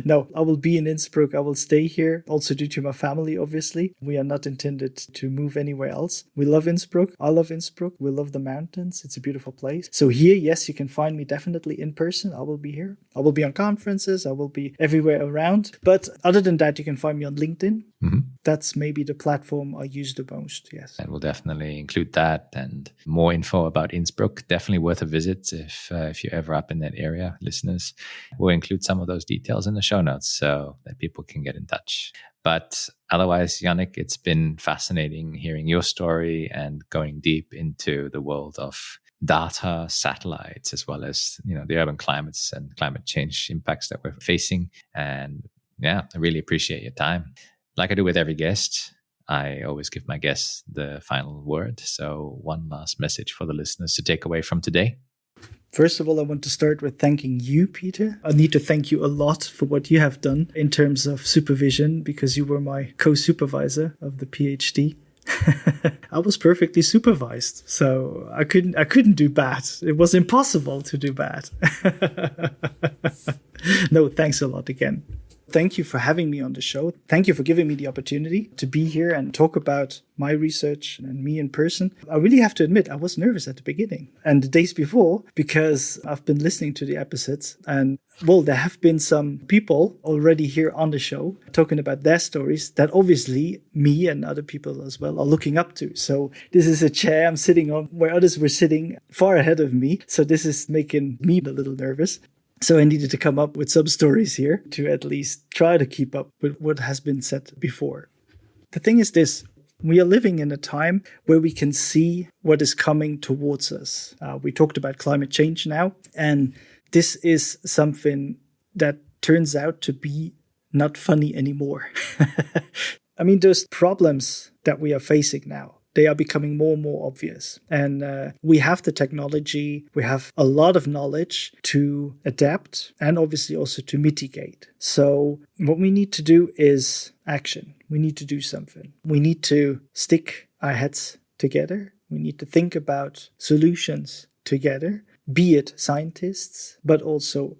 No, I will be in Innsbruck. I will stay here, also due to my family, obviously. We are not intended to move anywhere else. We love Innsbruck. I love Innsbruck. We love the mountains. It's a beautiful place. So here, yes, you can find me definitely in person. I will be here. I will be on conferences. I will be everywhere around. But other than that, you can find me on LinkedIn. Mm-hmm. That's maybe the platform I use the most, yes. And we'll definitely include that and more info about Innsbruck. Definitely worth a visit if you're ever up in that area, listeners. We'll include some of those details in the show notes so that people can get in touch. But otherwise, Yannick, it's been fascinating hearing your story and going deep into the world of data, satellites, as well as, the urban climates and climate change impacts that we're facing. And I really appreciate your time. Like I do with every guest, I always give my guests the final word. So one last message for the listeners to take away from today. First of all, I want to start with thanking you, Peter. I need to thank you a lot for what you have done in terms of supervision, because you were my co-supervisor of the PhD. I was perfectly supervised, so I couldn't do bad. It was impossible to do bad. No, thanks a lot again. Thank you for having me on the show. Thank you for giving me the opportunity to be here and talk about my research and me in person. I really have to admit, I was nervous at the beginning and the days before, because I've been listening to the episodes and, there have been some people already here on the show talking about their stories that obviously me and other people as well are looking up to. So this is a chair I'm sitting on where others were sitting far ahead of me. So this is making me a little nervous. So I needed to come up with some stories here to at least try to keep up with what has been said before. The thing is this, we are living in a time where we can see what is coming towards us. We talked about climate change now, and this is something that turns out to be not funny anymore. Those problems that we are facing now, they are becoming more and more obvious. And we have the technology, we have a lot of knowledge to adapt and obviously also to mitigate. So what we need to do is action. We need to do something. We need to stick our heads together. We need to think about solutions together, be it scientists, but also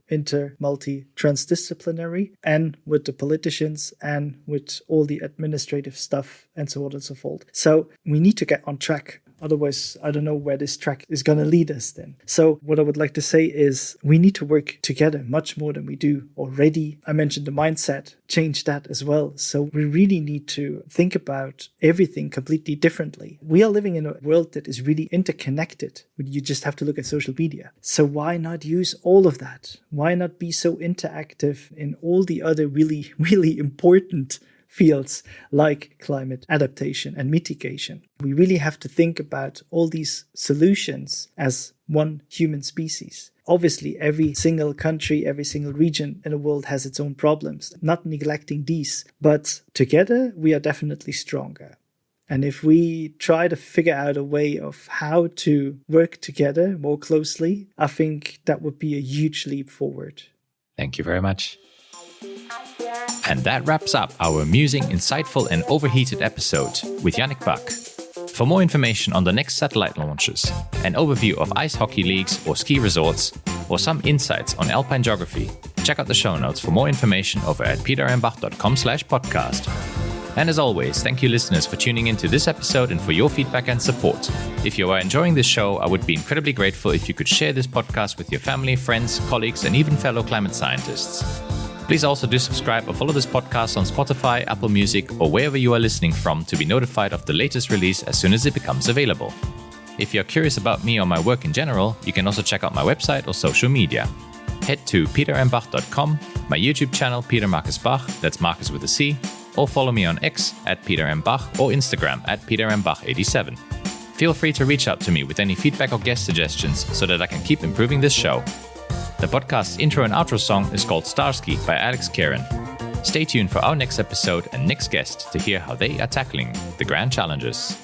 multi-transdisciplinary, and with the politicians and with all the administrative stuff and so on and so forth. So we need to get on track. Otherwise, I don't know where this track is going to lead us then. So what I would like to say is we need to work together much more than we do already. I mentioned the mindset, change that as well. So we really need to think about everything completely differently. We are living in a world that is really interconnected. You just have to look at social media. So why not use all of that? Why not be so interactive in all the other really, really important fields like climate adaptation and mitigation. We really have to think about all these solutions as one human species. Obviously, every single country, every single region in the world has its own problems, not neglecting these, but together we are definitely stronger. And if we try to figure out a way of how to work together more closely, I think that would be a huge leap forward. Thank you very much. And that wraps up our amusing, insightful and overheated episode with Yannick Back. For more information on the next satellite launches, an overview of ice hockey leagues or ski resorts, or some insights on alpine geography, check out the show notes for more information over at petermbach.com/podcast. And as always, thank you listeners for tuning into this episode and for your feedback and support. If you are enjoying this show, I would be incredibly grateful if you could share this podcast with your family, friends, colleagues, and even fellow climate scientists. Please also do subscribe or follow this podcast on Spotify, Apple Music, or wherever you are listening from to be notified of the latest release as soon as it becomes available. If you're curious about me or my work in general, you can also check out my website or social media. Head to petermbach.com, my YouTube channel Peter Marcus Bach, that's Marcus with a C, or follow me on X at petermbach or Instagram at petermbach87. Feel free to reach out to me with any feedback or guest suggestions so that I can keep improving this show. The podcast's intro and outro song is called Starsky by Alex Karen. Stay tuned for our next episode and next guest to hear how they are tackling the grand challenges.